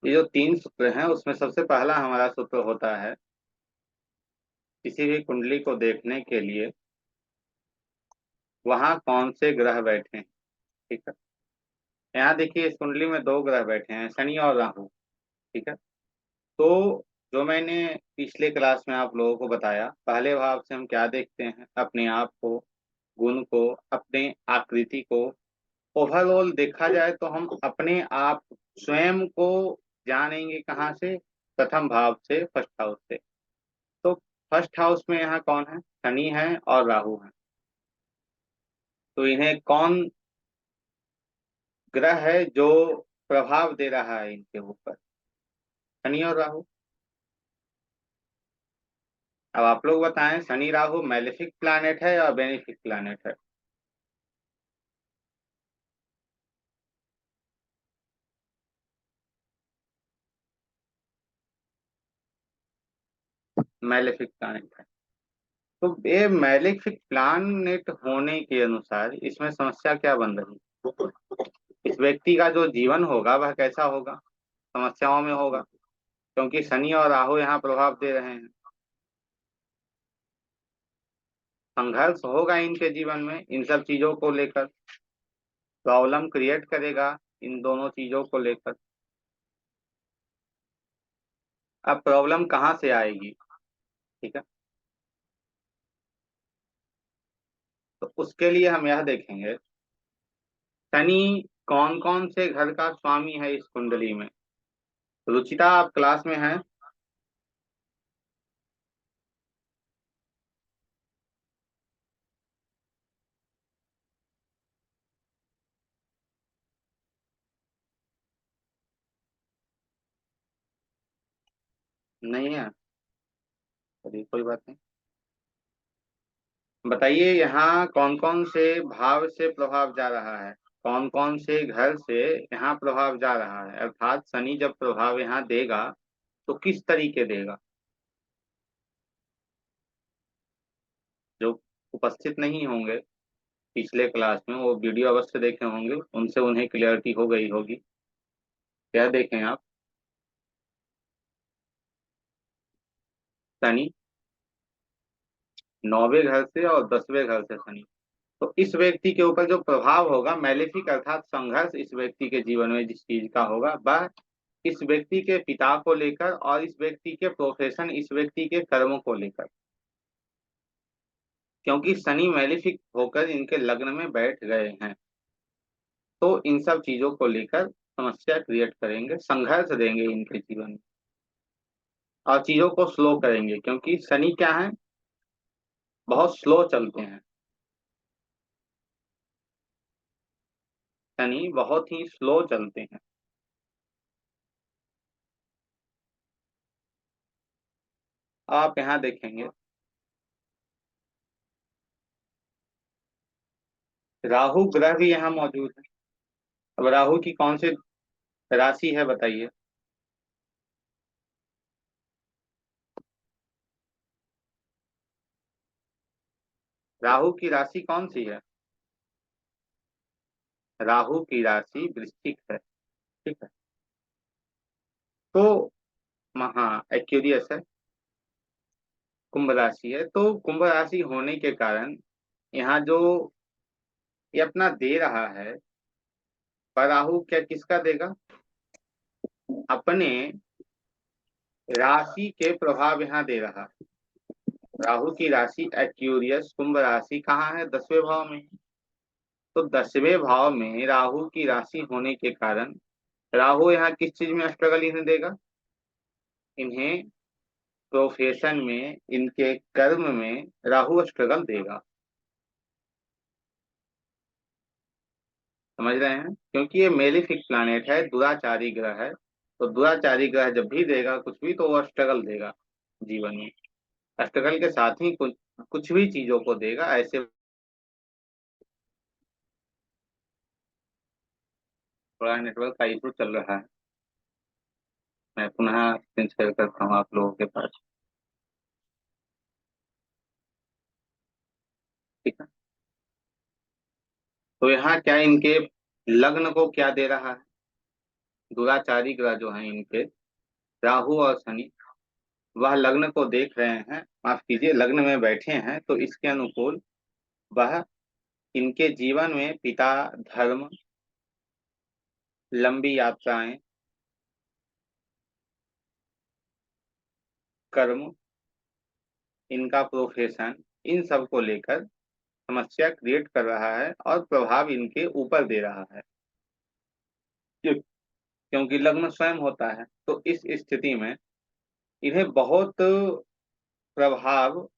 ये जो तीन सूत्र हैं उसमें सबसे पहला हमारा सूत्र होता है किसी भी कुंडली को देखने के लिए वहां कौन से ग्रह बैठे हैं। ठीक है। यहाँ देखिए इस कुंडली में दो ग्रह बैठे हैं, शनि और राहु। ठीक है। तो जो मैंने पिछले क्लास में आप लोगों को बताया, पहले भाव से हम क्या देखते हैं, अपने आप को, गुण को, अपने आकृति को। ओवरऑल देखा जाए तो हम अपने आप स्वयं को जानेंगे कहाँ से? प्रथम भाव से, फर्स्ट हाउस से। तो फर्स्ट हाउस में यहाँ कौन है? शनि है और राहु है। तो इन्हें कौन ग्रह है जो प्रभाव दे रहा है इनके ऊपर? शनि और राहु। अब आप लोग बताएं, शनि राहु मैलेफिक प्लैनेट है या बेनिफिक प्लैनेट है? मैलेफिक प्लैनेट है। तो ये मैलेफिक प्लैनेट होने के अनुसार इसमें समस्या क्या बन रही है? इस व्यक्ति का जो जीवन होगा वह कैसा होगा? समस्याओं में होगा, क्योंकि शनि और राहु यहाँ प्रभाव दे रहे हैं। संघर्ष होगा इनके जीवन में इन सब चीजों को लेकर, प्रॉब्लम क्रिएट करेगा इन दोनों चीजों को लेकर। अब प्रॉब्लम कहाँ से आएगी? ठीक है। तो उसके लिए हम यह देखेंगे, शनि कौन कौन से घर का स्वामी है इस कुंडली में। रुचिता आप क्लास में हैं? नहीं है? चलिए कोई बात नहीं। बताइए यहाँ कौन कौन से भाव से प्रभाव जा रहा है, कौन कौन से घर से यहाँ प्रभाव जा रहा है, अर्थात शनि जब प्रभाव यहाँ देगा तो किस तरीके देगा। जो उपस्थित नहीं होंगे पिछले क्लास में वो वीडियो अवश्य देखे होंगे, उनसे उन्हें क्लियरिटी हो गई होगी। क्या देखें आप? शनि 9वें घर से और 10वें घर से शनि। तो इस व्यक्ति के ऊपर जो प्रभाव होगा मैलेफिक, अर्थात संघर्ष इस व्यक्ति के जीवन में जिस चीज का होगा वह इस व्यक्ति के पिता को लेकर और इस व्यक्ति के प्रोफेशन, इस व्यक्ति के कर्मों को लेकर। क्योंकि शनि मैलेफिक होकर इनके लग्न में बैठ गए हैं, तो इन सब चीजों को लेकर समस्या क्रिएट करेंगे, संघर्ष देंगे इनके जीवन में और चीजों को स्लो करेंगे, क्योंकि शनि क्या है, बहुत स्लो चलते हैं। शनि बहुत ही स्लो चलते हैं। आप यहाँ देखेंगे राहु ग्रह भी यहाँ मौजूद है। अब राहु की कौन सी राशि है बताइए? राहु की राशि कौन सी है? राहु की राशि वृश्चिक है। ठीक है। तो हाँ एक्यूरियस है, कुंभ राशि है। तो कुंभ राशि होने के कारण यहाँ जो ये अपना दे रहा है, पर राहु क्या किसका देगा? अपने राशि के प्रभाव यहाँ दे रहा है। राहु की राशि एक्यूरियस कुंभ राशि कहाँ है? 10वें भाव में। तो 10वें भाव में राहु की राशि होने के कारण राहु यहाँ किस चीज में स्ट्रगल इन्हें देगा? इन्हें प्रोफेशन में, इनके कर्म में राहु स्ट्रगल देगा। समझ रहे हैं? क्योंकि ये मेलिफिक प्लैनेट है, दुराचारी ग्रह है। तो दुराचारी ग्रह जब भी देगा कुछ भी तो वो स्ट्रगल देगा जीवन में। स्ट्रगल के साथ ही कुछ कुछ भी चीजों को देगा ऐसे। थोड़ा नेटवर्क का इशू चल रहा है, मैं पुनः स्क्रीन शेयर करता हूँ आप लोगों के पास। ठीक है। तो यहाँ क्या इनके लग्न को क्या दे रहा है? दुराचारी ग्रह जो हैं इनके, राहु और शनि, वह लग्न को देख रहे हैं, माफ कीजिए लग्न में बैठे हैं, तो इसके अनुकूल वह इनके जीवन में पिता, धर्म, लंबी यात्राएं, कर्म, इनका प्रोफेशन, इन सब को लेकर समस्या क्रिएट कर रहा है और प्रभाव इनके ऊपर दे रहा है। क्यों? क्योंकि लग्न स्वयं होता है, तो इस स्थिति में इन्हें बहुत प्रभाव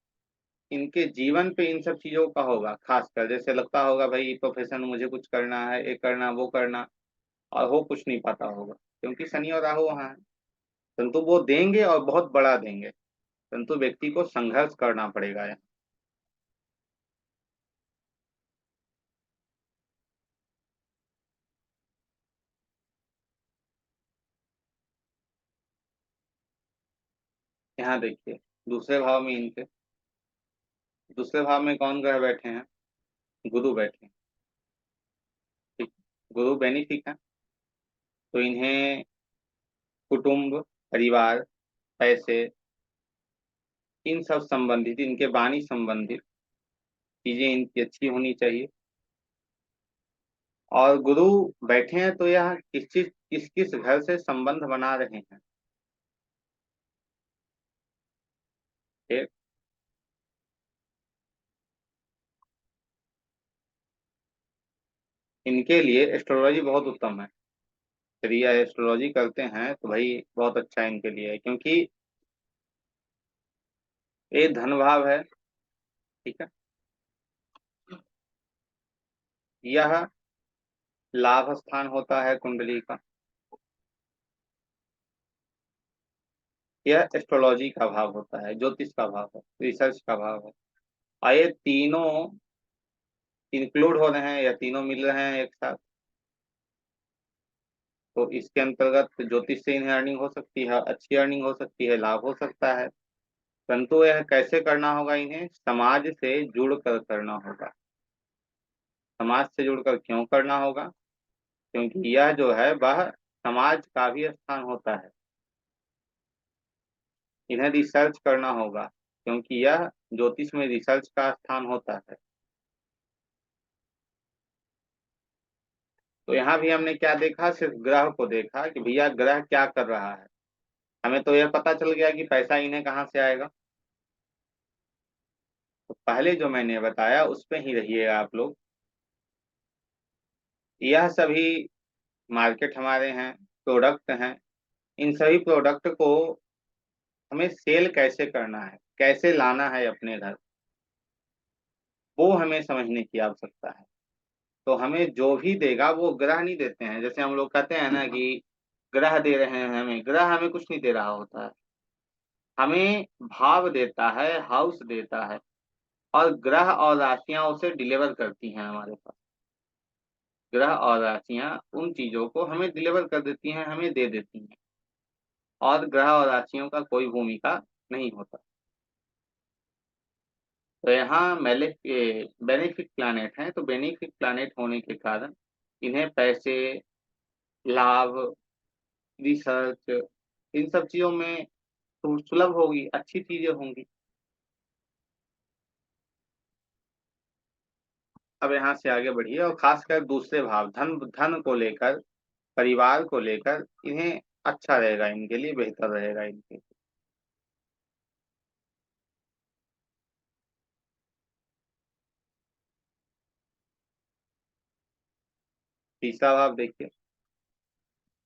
इनके जीवन पे इन सब चीजों का होगा। खासकर जैसे लगता होगा भाई प्रोफेशन मुझे कुछ करना है, ये करना वो करना, और हो कुछ नहीं पाता होगा क्योंकि शनि और राहु वहां है। परंतु वो देंगे और बहुत बड़ा देंगे, परंतु व्यक्ति को संघर्ष करना पड़ेगा। यहाँ देखिए, दूसरे भाव में इनके, दूसरे भाव में कौन ग्रह बैठे हैं? गुरु बैठे हैं। ठीक, गुरु बेनिफिक है, तो इन्हें कुटुंब, परिवार, पैसे, इन सब संबंधित, इनके वाणी संबंधित चीजें इनकी अच्छी होनी चाहिए। और गुरु बैठे हैं तो यह किस किस घर से संबंध बना रहे हैं? एक, इनके लिए एस्ट्रोलॉजी बहुत उत्तम है। यदि यह एस्ट्रोलॉजी करते हैं तो भाई बहुत अच्छा इनके लिए है, क्योंकि ये धन भाव है। ठीक है, यह लाभ स्थान होता है कुंडली का, यह एस्ट्रोलॉजी का भाव होता है, ज्योतिष का भाव है, रिसर्च का भाव है। और ये तीनों इंक्लूड हो रहे हैं या तीनों मिल रहे हैं एक साथ, तो इसके अंतर्गत ज्योतिष से इन्हें अर्निंग हो सकती है, अच्छी अर्निंग हो सकती है, लाभ हो सकता है। परंतु यह कैसे करना होगा? इन्हें समाज से जुड़कर करना होगा। समाज से जुड़कर क्यों करना होगा? क्योंकि यह जो है वह समाज का भी स्थान होता है। इन्हें रिसर्च करना होगा, क्योंकि यह ज्योतिष में रिसर्च का स्थान होता है। तो यहाँ भी हमने क्या देखा? सिर्फ ग्रह को देखा कि भैया ग्रह क्या कर रहा है। हमें तो यह पता चल गया कि पैसा इन्हें कहाँ से आएगा। तो पहले जो मैंने बताया उस पे ही रहिएगा आप लोग। यह सभी मार्केट हमारे हैं, प्रोडक्ट हैं। इन सभी प्रोडक्ट को हमें सेल कैसे करना है, कैसे लाना है अपने घर, वो हमें समझने की आवश्यकता है। तो हमें जो भी देगा वो ग्रह नहीं देते हैं। जैसे हम लोग कहते हैं ना कि ग्रह दे रहे हैं हमें, ग्रह हमें कुछ नहीं दे रहा होता है। हमें भाव देता है, हाउस देता है, और ग्रह और राशियां उसे डिलीवर करती हैं हमारे पास। ग्रह और राशियां उन चीजों को हमें डिलीवर कर देती हैं, हमें दे देती हैं, और ग्रह और राशियों का कोई भूमिका नहीं होता। तो यहाँ मेले बेनिफिक प्लानेट हैं, तो बेनिफिक प्लानेट होने के कारण इन्हें पैसे, लाभ, रिसर्च, इन सब चीजों में सुलभ होगी, अच्छी चीजें होंगी। अब यहाँ से आगे बढ़िए, और खासकर दूसरे भाव, धन धन को लेकर, परिवार को लेकर इन्हें अच्छा रहेगा, इनके लिए बेहतर रहेगा इनके लिए। तीसरा भाव देखिए,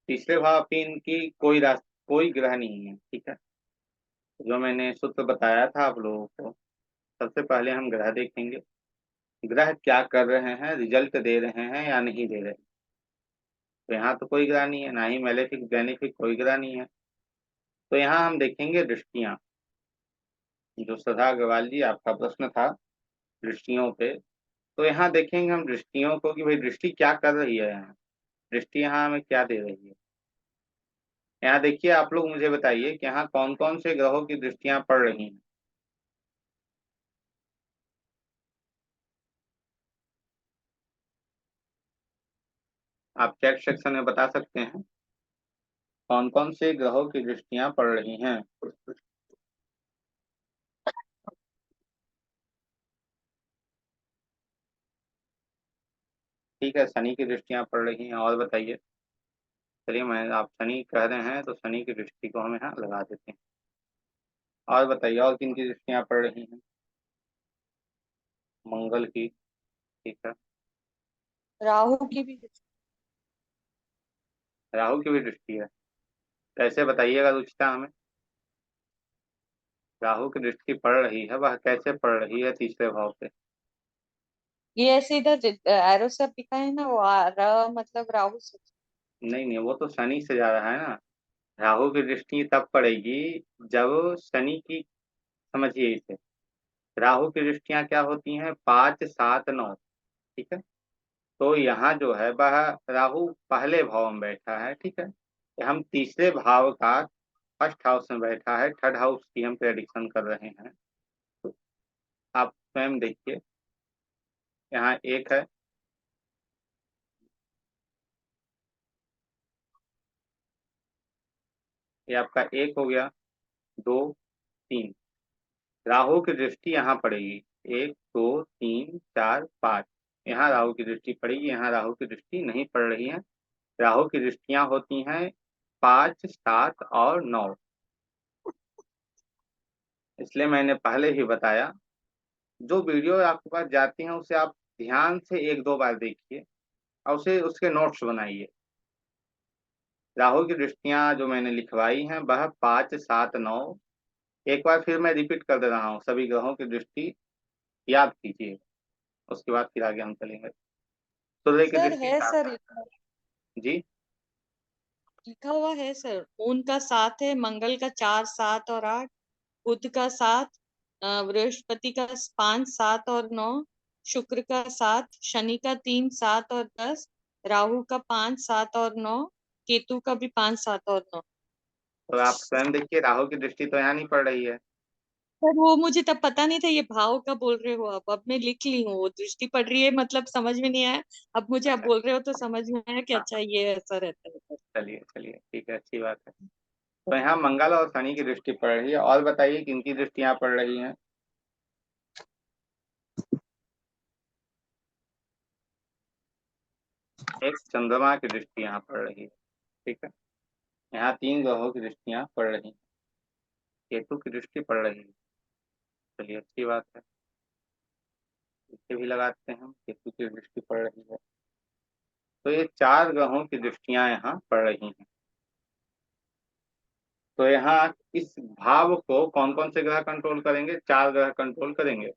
तीसरे भाव पे इनकी कोई ग्रह नहीं है। ठीक है, जो मैंने सूत्र बताया था आप लोगों को, सबसे पहले हम ग्रह देखेंगे। ग्रह क्या कर रहे हैं, रिजल्ट दे रहे हैं या नहीं दे रहे हैं। तो यहाँ तो कोई ग्रह नहीं है, ना ही मेलेफिक बेनिफिक, कोई ग्रह नहीं है। तो यहाँ हम देखेंगे दृष्टियां। जो श्रद्धा अग्रवाल जी आपका प्रश्न था दृष्टियों पे, तो यहाँ देखेंगे हम दृष्टियों को कि भाई दृष्टि क्या कर रही है यहाँ, दृष्टि यहाँ हमें क्या दे रही है। यहाँ देखिए, आप लोग मुझे बताइए कि यहाँ कौन कौन से ग्रहों की दृष्टियां पड़ रही हैं। आप चैट सेक्शन में बता सकते हैं। कौन कौन से ग्रहों की दृष्टियां पड़ रही हैं? ठीक है, शनि की दृष्टियां पड़ रही हैं, और बताइए। चलिए, मैं आप शनि कह रहे हैं तो शनि की दृष्टि को हम यहाँ लगा देते हैं। और बताइए, और किन की दृष्टियां पड़ रही हैं? मंगल की। ठीक है। राहु की भी। राहु की भी दृष्टि है? कैसे बताइएगा रुचिता हमें। राहु की दृष्टि पड़ रही है, वह कैसे पड़ रही है तीसरे भाव पे? ये ऐसे इधर एरो सब दिखा है ना, वो मतलब राहु से। नहीं नहीं, वो तो शनि से जा रहा है ना। राहु की दृष्टि तब पड़ेगी जब शनि की, समझिए इसे। राहु की दृष्टियां क्या होती हैं? 5, 7, 9। ठीक है। तो यहाँ जो है वह राहु पहले भाव में बैठा है। ठीक है। हम तीसरे भाव का फर्स्ट हाउस में बैठा है, थर्ड हाउस की हम प्रेडिक्शन कर रहे हैं। तो आप स्वयं देखिए, यहाँ एक है, ये आपका एक हो गया, 2, 3। राहु की दृष्टि यहाँ पड़ेगी, 1, 2, 3, 4, 5। यहाँ राहु की दृष्टि पड़ेगी, यहाँ राहु की दृष्टि नहीं पड़ रही है। राहु की दृष्टियां होती हैं 5, 7 और 9। इसलिए मैंने पहले ही बताया, जो वीडियो आपके पास जाती हैं उसे आप ध्यान से 1, 2 बार देखिए और उसे उसके नोट्स बनाइए। राहु की दृष्टियां जो मैंने लिखवाई हैं वह 5, 7, 9। एक बार फिर मैं रिपीट कर दे रहा हूँ, सभी ग्रहों की दृष्टि याद कीजिए, उसके बाद फिर आगे हम चलेंगे। सूर्य की सर दृष्टि है साथ। सर, जी। लिखा हुआ है सर। ऊन का 7 है, मंगल का 4, 7 और 8, बुध का 7, बृहस्पति का 5, 7 और 9, शुक्र का 7, शनि का 3, 7 और 10, राहु का 5, 7 और 9, केतु का भी 5, 7 और 9। तो आप स्वयं देखिए, राहु की दृष्टि तो यहाँ नहीं पड़ रही है। सर वो मुझे तब पता नहीं था ये भाव का बोल रहे हो। अब मैं लिख ली हूँ, वो दृष्टि पड़ रही है मतलब समझ में नहीं आया। अब मुझे आप अच्छा। बोल रहे हो तो समझ में आया कि हाँ, अच्छा ये ऐसा रहता है। चलिए चलिए, ठीक है, अच्छी बात है। तो यहाँ मंगल और शनि की दृष्टि पड़ रही है, और बताइए किन की दृष्टियां पड़ रही हैं? एक चंद्रमा की दृष्टि यहाँ पड़ रही है। ठीक है। यहाँ 3 ग्रहों की दृष्टियां पड़ रही हैं। केतु की दृष्टि पड़ रही है। चलिए, अच्छी बात है, इसे भी लगाते हैं हम, केतु की दृष्टि पड़ रही है। तो ये 4 ग्रहों की दृष्टियां यहाँ पड़ रही हैं। तो यहाँ इस भाव को कौन कौन से ग्रह कंट्रोल करेंगे? 4 ग्रह कंट्रोल करेंगे।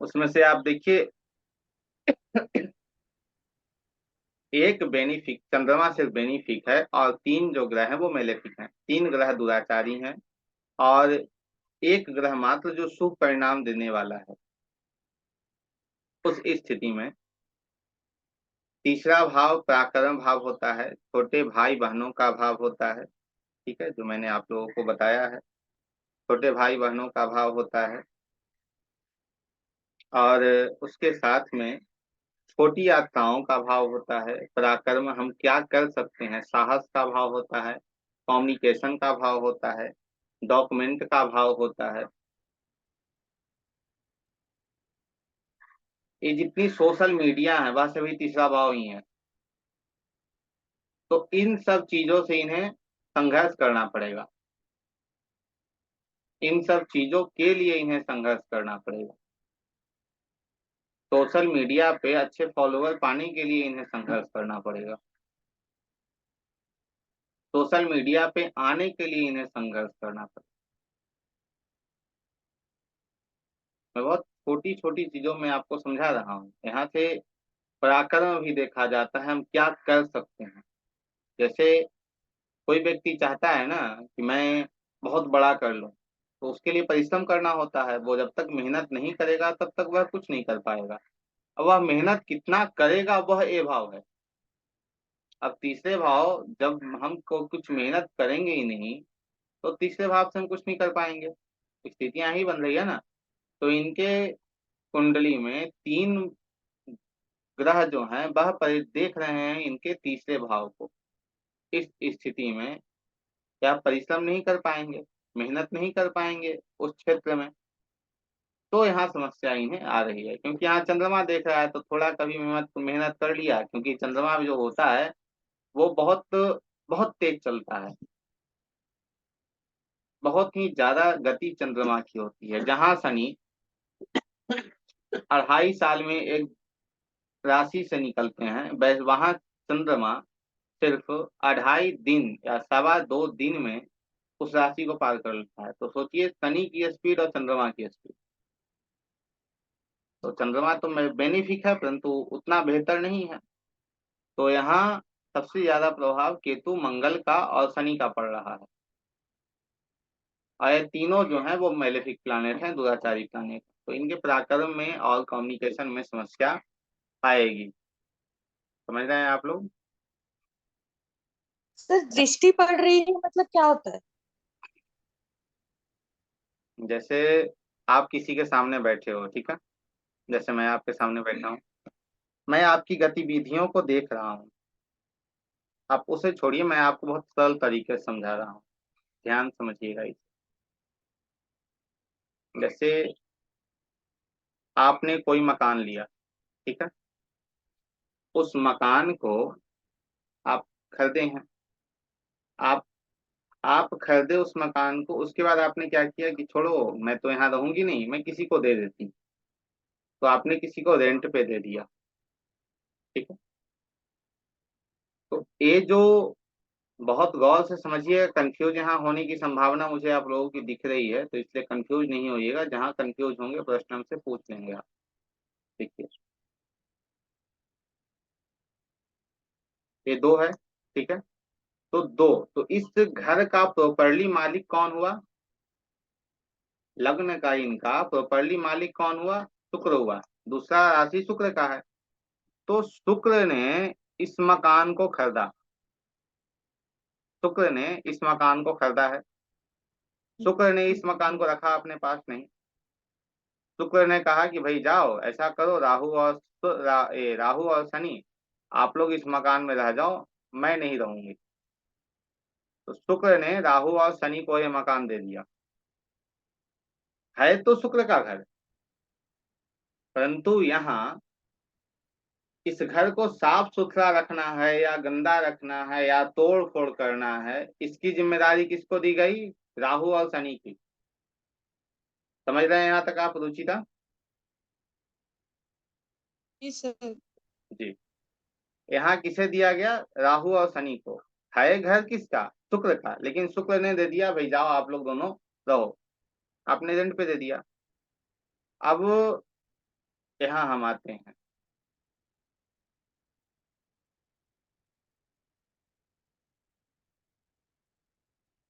उसमें से आप देखिए, एक बेनिफिक, चंद्रमा सिर्फ बेनिफिक है, और 3 जो ग्रह हैं वो मेलेफिक हैं। 3 ग्रह दुराचारी हैं, और एक ग्रह मात्र जो शुभ परिणाम देने वाला है। उस स्थिति में तीसरा भाव पराक्रम भाव होता है, छोटे भाई बहनों का भाव होता है। ठीक है, जो मैंने आप लोगों को बताया है, छोटे भाई बहनों का भाव होता है। और उसके साथ में छोटी यात्राओं का भाव होता है। पराक्रम, हम क्या कर सकते हैं, साहस का भाव होता है। कम्युनिकेशन का भाव होता है। डॉक्यूमेंट का भाव होता है। ये जितनी सोशल मीडिया है वह सभी तीसरा भाव ही है। तो इन सब चीजों से इन्हें संघर्ष करना पड़ेगा। इन सब चीजों के लिए इन्हें संघर्ष करना पड़ेगा। सोशल मीडिया पे अच्छे फॉलोअर पाने के लिए इन्हें संघर्ष करना पड़ेगा। सोशल मीडिया पे आने के लिए इन्हें संघर्ष करना पड़ेगा। मैं बहुत छोटी छोटी चीजों में आपको समझा रहा हूँ, यहाँ से पराक्रम भी देखा जाता है, हम क्या कर सकते हैं। जैसे कोई व्यक्ति चाहता है ना कि मैं बहुत बड़ा कर लूं, तो उसके लिए परिश्रम करना होता है। वो जब तक मेहनत नहीं करेगा तब तक वह कुछ नहीं कर पाएगा। अब वह मेहनत कितना करेगा, वह ए भाव है। अब तीसरे भाव, जब हम को कुछ मेहनत करेंगे ही नहीं, तो तीसरे भाव से हम कुछ नहीं कर पाएंगे। स्थितियां ही बन रही है ना। तो इनके कुंडली में 3 ग्रह जो हैं वह देख रहे हैं इनके तीसरे भाव को। इस स्थिति में क्या परिश्रम नहीं कर पाएंगे, मेहनत नहीं कर पाएंगे उस क्षेत्र में? तो यहाँ समस्या इन्हें आ रही है, क्योंकि यहाँ चंद्रमा देख रहा है तो थोड़ा कभी मेहनत मेहनत कर लिया, क्योंकि चंद्रमा जो होता है वो बहुत बहुत तेज चलता है, बहुत ही ज्यादा गति चंद्रमा की होती है। जहाँ शनि 2.5 साल में एक राशि से निकलते हैं, वहां चंद्रमा सिर्फ 2.5 दिन या 2.25 दिन में उस राशि को पार कर लेता है। तो सोचिए शनि की स्पीड और चंद्रमा की स्पीड। तो चंद्रमा तो बेनिफिक है परंतु उतना बेहतर नहीं है। तो यहाँ सबसे ज्यादा प्रभाव केतु, मंगल का और शनि का पड़ रहा है। और ये तीनों जो हैं वो मेलेफिक प्लैनेट हैं, दुराचारी प्लैनेट। तो इनके पराक्रम में और कम्युनिकेशन में समस्या आएगी। समझ रहे हैं आप लोग? सर दृष्टि पड़ रही है मतलब क्या होता है? जैसे आप किसी के सामने बैठे हो, ठीक है, जैसे मैं आपके सामने बैठा हूँ, मैं आपकी गतिविधियों को देख रहा हूँ। आप उसे छोड़िए, मैं आपको बहुत सरल तरीके से समझा रहा हूँ, ध्यान समझिएगा इसे। जैसे आपने कोई मकान लिया, ठीक है, उस मकान को आप खरीदे हैं। आप आप खरीदे उस मकान को, उसके बाद आपने क्या किया कि छोड़ो मैं तो यहाँ रहूंगी नहीं, मैं किसी को दे देती हूँ। तो आपने किसी को रेंट पे दे दिया, ठीक है। तो ये जो, बहुत गौर से समझिए, कंफ्यूज यहाँ होने की संभावना मुझे आप लोगों की दिख रही है, तो इसलिए कंफ्यूज नहीं होइएगा। जहाँ कंफ्यूज होंगे प्रश्न हमसे पूछ लेंगे आप। देखिए ये दो है, ठीक है। तो दो, तो इस घर का प्रॉपरली मालिक कौन हुआ? लग्न का इनका प्रॉपरली मालिक कौन हुआ? शुक्र हुआ। दूसरा राशि शुक्र का है। तो शुक्र ने इस मकान को खरीदा, शुक्र ने इस मकान को खरीदा है। शुक्र ने इस मकान को रखा अपने पास नहीं। शुक्र ने कहा कि भाई जाओ ऐसा करो, राहु और शनि आप लोग इस मकान में रह जाओ, मैं नहीं रहूंगी। तो शुक्र ने राहु और शनि को ये मकान दे दिया। है तो शुक्र का घर, परंतु यहाँ इस घर को साफ सुथरा रखना है या गंदा रखना है या तोड़ फोड़ करना है, इसकी जिम्मेदारी किसको दी गई? राहु और शनि की। समझ रहे हैं यहाँ तक आप रुचिता? जी सर। जी। यहाँ किसे दिया गया? राहु और शनि को। है घर किसका? शुक्र का, लेकिन शुक्र ने दे दिया भाई जाओ आप लोग दोनों रहो, आपने रेंट पे दे दिया। अब यहाँ हम आते हैं।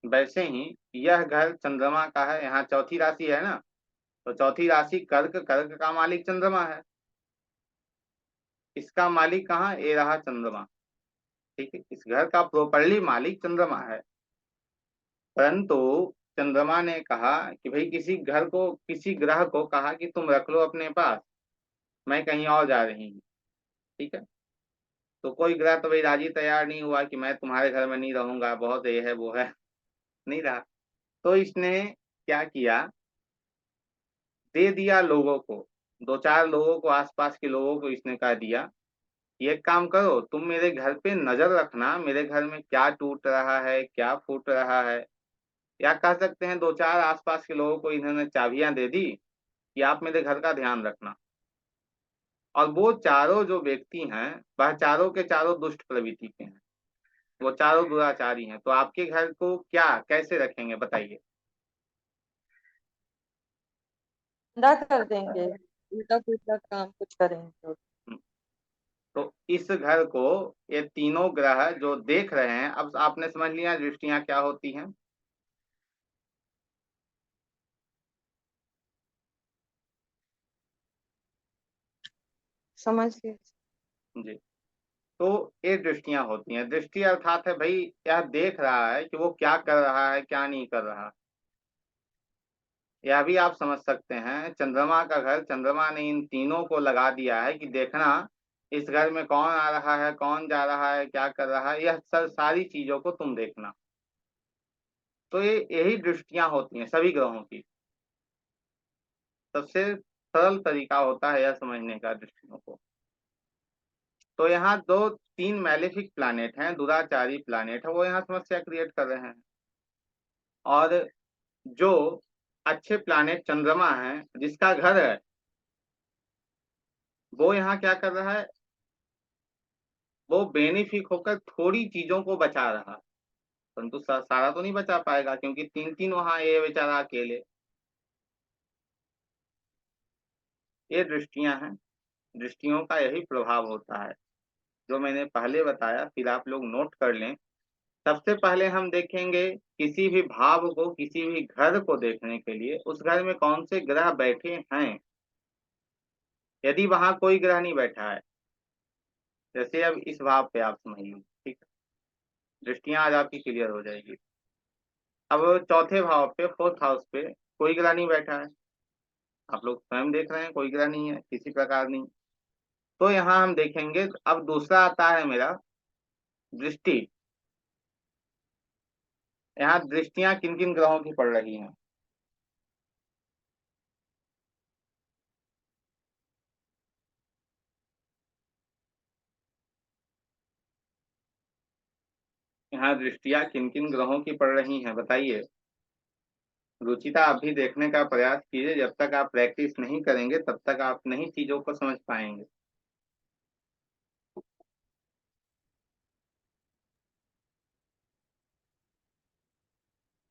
वैसे ही यह घर चंद्रमा का है, यहाँ चौथी राशि है ना, तो चौथी राशि कर्क, कर्क का मालिक चंद्रमा है। इसका मालिक कहाँ? ये रहा चंद्रमा, ठीक है। इस घर का प्रॉपरली मालिक चंद्रमा है, परंतु चंद्रमा ने कहा कि भाई किसी घर को, किसी ग्रह को कहा कि तुम रख लो अपने पास, मैं कहीं और जा रही हूँ, ठीक है। तो कोई ग्रह तो भाई राजी तैयार नहीं हुआ कि मैं तुम्हारे घर में नहीं रहूंगा, बहुत ये है वो है, नहीं रहा। तो इसने क्या किया? दे दिया लोगों को, दो चार लोगों को, आसपास के लोगों को इसने कह दिया ये काम करो, तुम मेरे घर पे नजर रखना, मेरे घर में क्या टूट रहा है क्या फूट रहा है। या कह सकते हैं दो चार आसपास के लोगों को इन्होंने चाबियां दे दी कि आप मेरे घर का ध्यान रखना। और वो चारों जो व्यक्ति हैं वह चारों के चारों दुष्ट प्रवृत्ति के हैं, वो चारों दुराचारी हैं। तो आपके घर को क्या कैसे रखेंगे बताइए? ठंडा कर देंगे, उल्टा पुल्टा काम कुछ करेंगे तो। हम्म, तो इस घर को ये तीनों ग्रह जो देख रहे हैं, अब आपने समझ लिया दृष्टियां क्या होती हैं। समझ गए। जी। तो ये दृष्टियां होती हैं। दृष्टि अर्थात है भाई यह देख रहा है कि वो क्या कर रहा है क्या नहीं कर रहा। यह भी आप समझ सकते हैं, चंद्रमा का घर, चंद्रमा ने इन तीनों को लगा दिया है कि देखना इस घर में कौन आ रहा है, कौन जा रहा है, क्या कर रहा है, यह सारी चीजों को तुम देखना। तो ये यही दृष्टियां होती हैं सभी ग्रहों की। सबसे सरल तरीका होता है यह समझने का दृष्टियों को। तो यहाँ दो तीन मैलेफिक प्लैनेट हैं, दुराचारी प्लैनेट है, वो यहाँ समस्या क्रिएट कर रहे हैं। और जो अच्छे प्लैनेट चंद्रमा है, जिसका घर है, वो यहाँ क्या कर रहा है, वो बेनिफिक होकर थोड़ी चीजों को बचा रहा है, परंतु सारा तो नहीं बचा पाएगा, क्योंकि तीन तीन वहां ये बेचारा अकेले। ये दृष्टियां हैं, दृष्टियों का यही प्रभाव होता है जो मैंने पहले बताया, फिर आप लोग नोट कर लें। सबसे पहले हम देखेंगे किसी भी भाव को, किसी भी घर को देखने के लिए उस घर में कौन से ग्रह बैठे हैं। यदि वहां कोई ग्रह नहीं बैठा है, जैसे अब इस भाव पे आप समझिए, ठीक है, दृष्टियां आज आपकी क्लियर हो जाएगी। अब चौथे भाव पे, फोर्थ हाउस पे कोई ग्रह नहीं बैठा है, आप लोग स्वयं देख रहे हैं कोई ग्रह नहीं है किसी प्रकार नहीं। तो यहाँ हम देखेंगे, अब दूसरा आता है मेरा दृष्टि। यहाँ दृष्टियां किन किन ग्रहों की पड़ रही हैं। यहाँ दृष्टियां किन किन ग्रहों की पड़ रही हैं बताइए। रुचिता, आप भी देखने का प्रयास कीजिए, जब तक आप प्रैक्टिस नहीं करेंगे तब तक आप नहीं चीजों को समझ पाएंगे।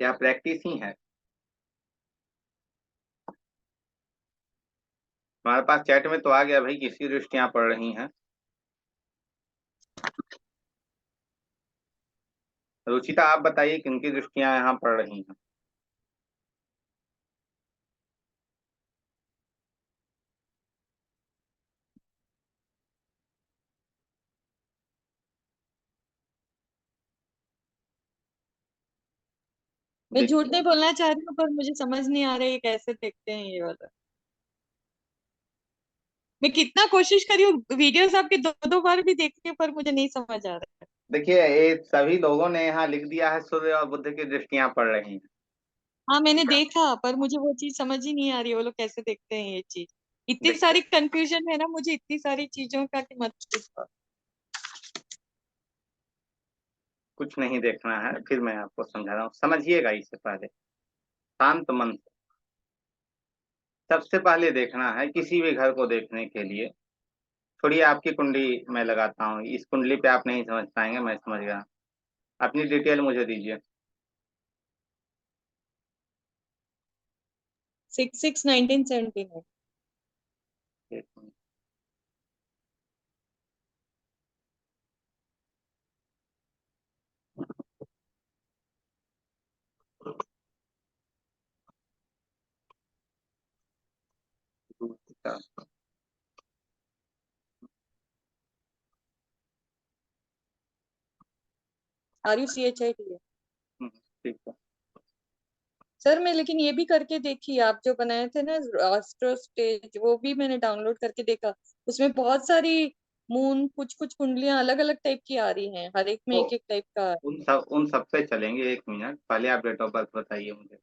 क्या प्रैक्टिस ही है। हमारे पास चैट में तो आ गया भाई, किसकी दृष्टियां पड़ रही हैं। रुचिता, आप बताइए किन की दृष्टियां यहाँ पड़ रही हैं। मैं झूठ देखिए, नहीं बोलना चाह रही हूँ, पर मुझे समझ नहीं आ रहा है ये कैसे देखते हैं ये वाला। मैं कितना कोशिश करी हूँ, वीडियोस आपके दो दो बार भी देखे, पर मुझे नहीं समझ आ रहा है। देखिए ये सभी लोगों ने यहाँ लिख दिया है सूर्य और बुध की दृष्टियां पड़ रही हैं। हाँ, मैंने ठीक है, देखा, पर मुझे वो चीज समझ ही नहीं आ रही है, वो लोग कैसे देखते हैं ये चीज। इतनी देखिए सारी कंफ्यूजन है ना मुझे, इतनी सारी चीजों का कि मत पूछो। कुछ नहीं देखना है, फिर मैं आपको समझा रहा हूँ, समझिएगा इससे पहले शांत मन से। सबसे पहले देखना है किसी भी घर को देखने के लिए, थोड़ी आपकी कुंडली मैं लगाता हूँ, इस कुंडली पे आप नहीं समझ पाएंगे, मैं समझ गया। अपनी डिटेल मुझे दीजिए। 6/6/1979। एक मिनट। RUCHIT है। ठीक है। सर मैं लेकिन ये भी करके देखी, आप जो बनाए थे ना एस्ट्रो स्टेज, वो भी मैंने डाउनलोड करके देखा। उसमें बहुत सारी मून, कुछ कुछ कुंडलियां अलग अलग टाइप की आ रही हैं, हर एक में तो एक एक टाइप का। उन सब पे चलेंगे, एक मिनट पहले आप डेट ऑफ बर्थ बताइए मुझे।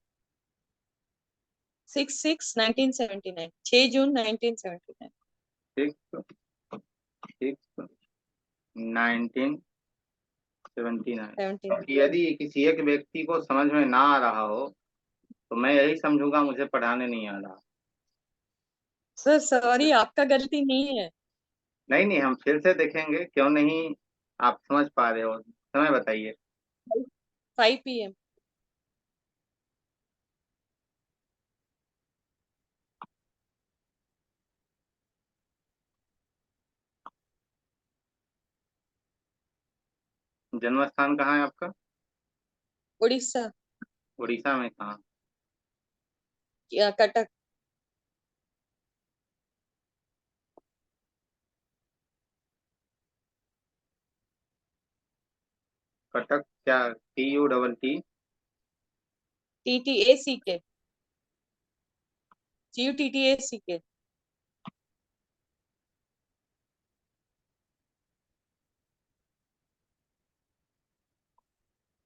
6/6/1979, 6 जून 1979। सिक्स, 6/1979। 79। यदि किसी एक व्यक्ति को समझ में ना आ रहा हो तो मैं यही समझूंगा मुझे पढ़ाने नहीं आ रहा। सर सॉरी, आपका गलती नहीं है। नहीं नहीं, हम फिर से देखेंगे, क्यों नहीं आप समझ पा रहे हो, समय बताइए। 5 PM। जन्म स्थान कहाँ है आपका। उड़ीसा। उड़ीसा में कहाँ। या कटक। कटक, क्या TUTT। TTACK। CUTTACK।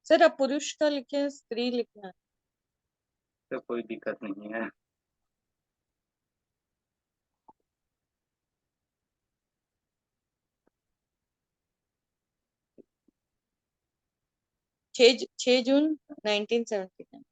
सर अब पुरुष का लिखे, स्त्री लिखना है? तो कोई दिक्कत नहीं है। छह जून 1979।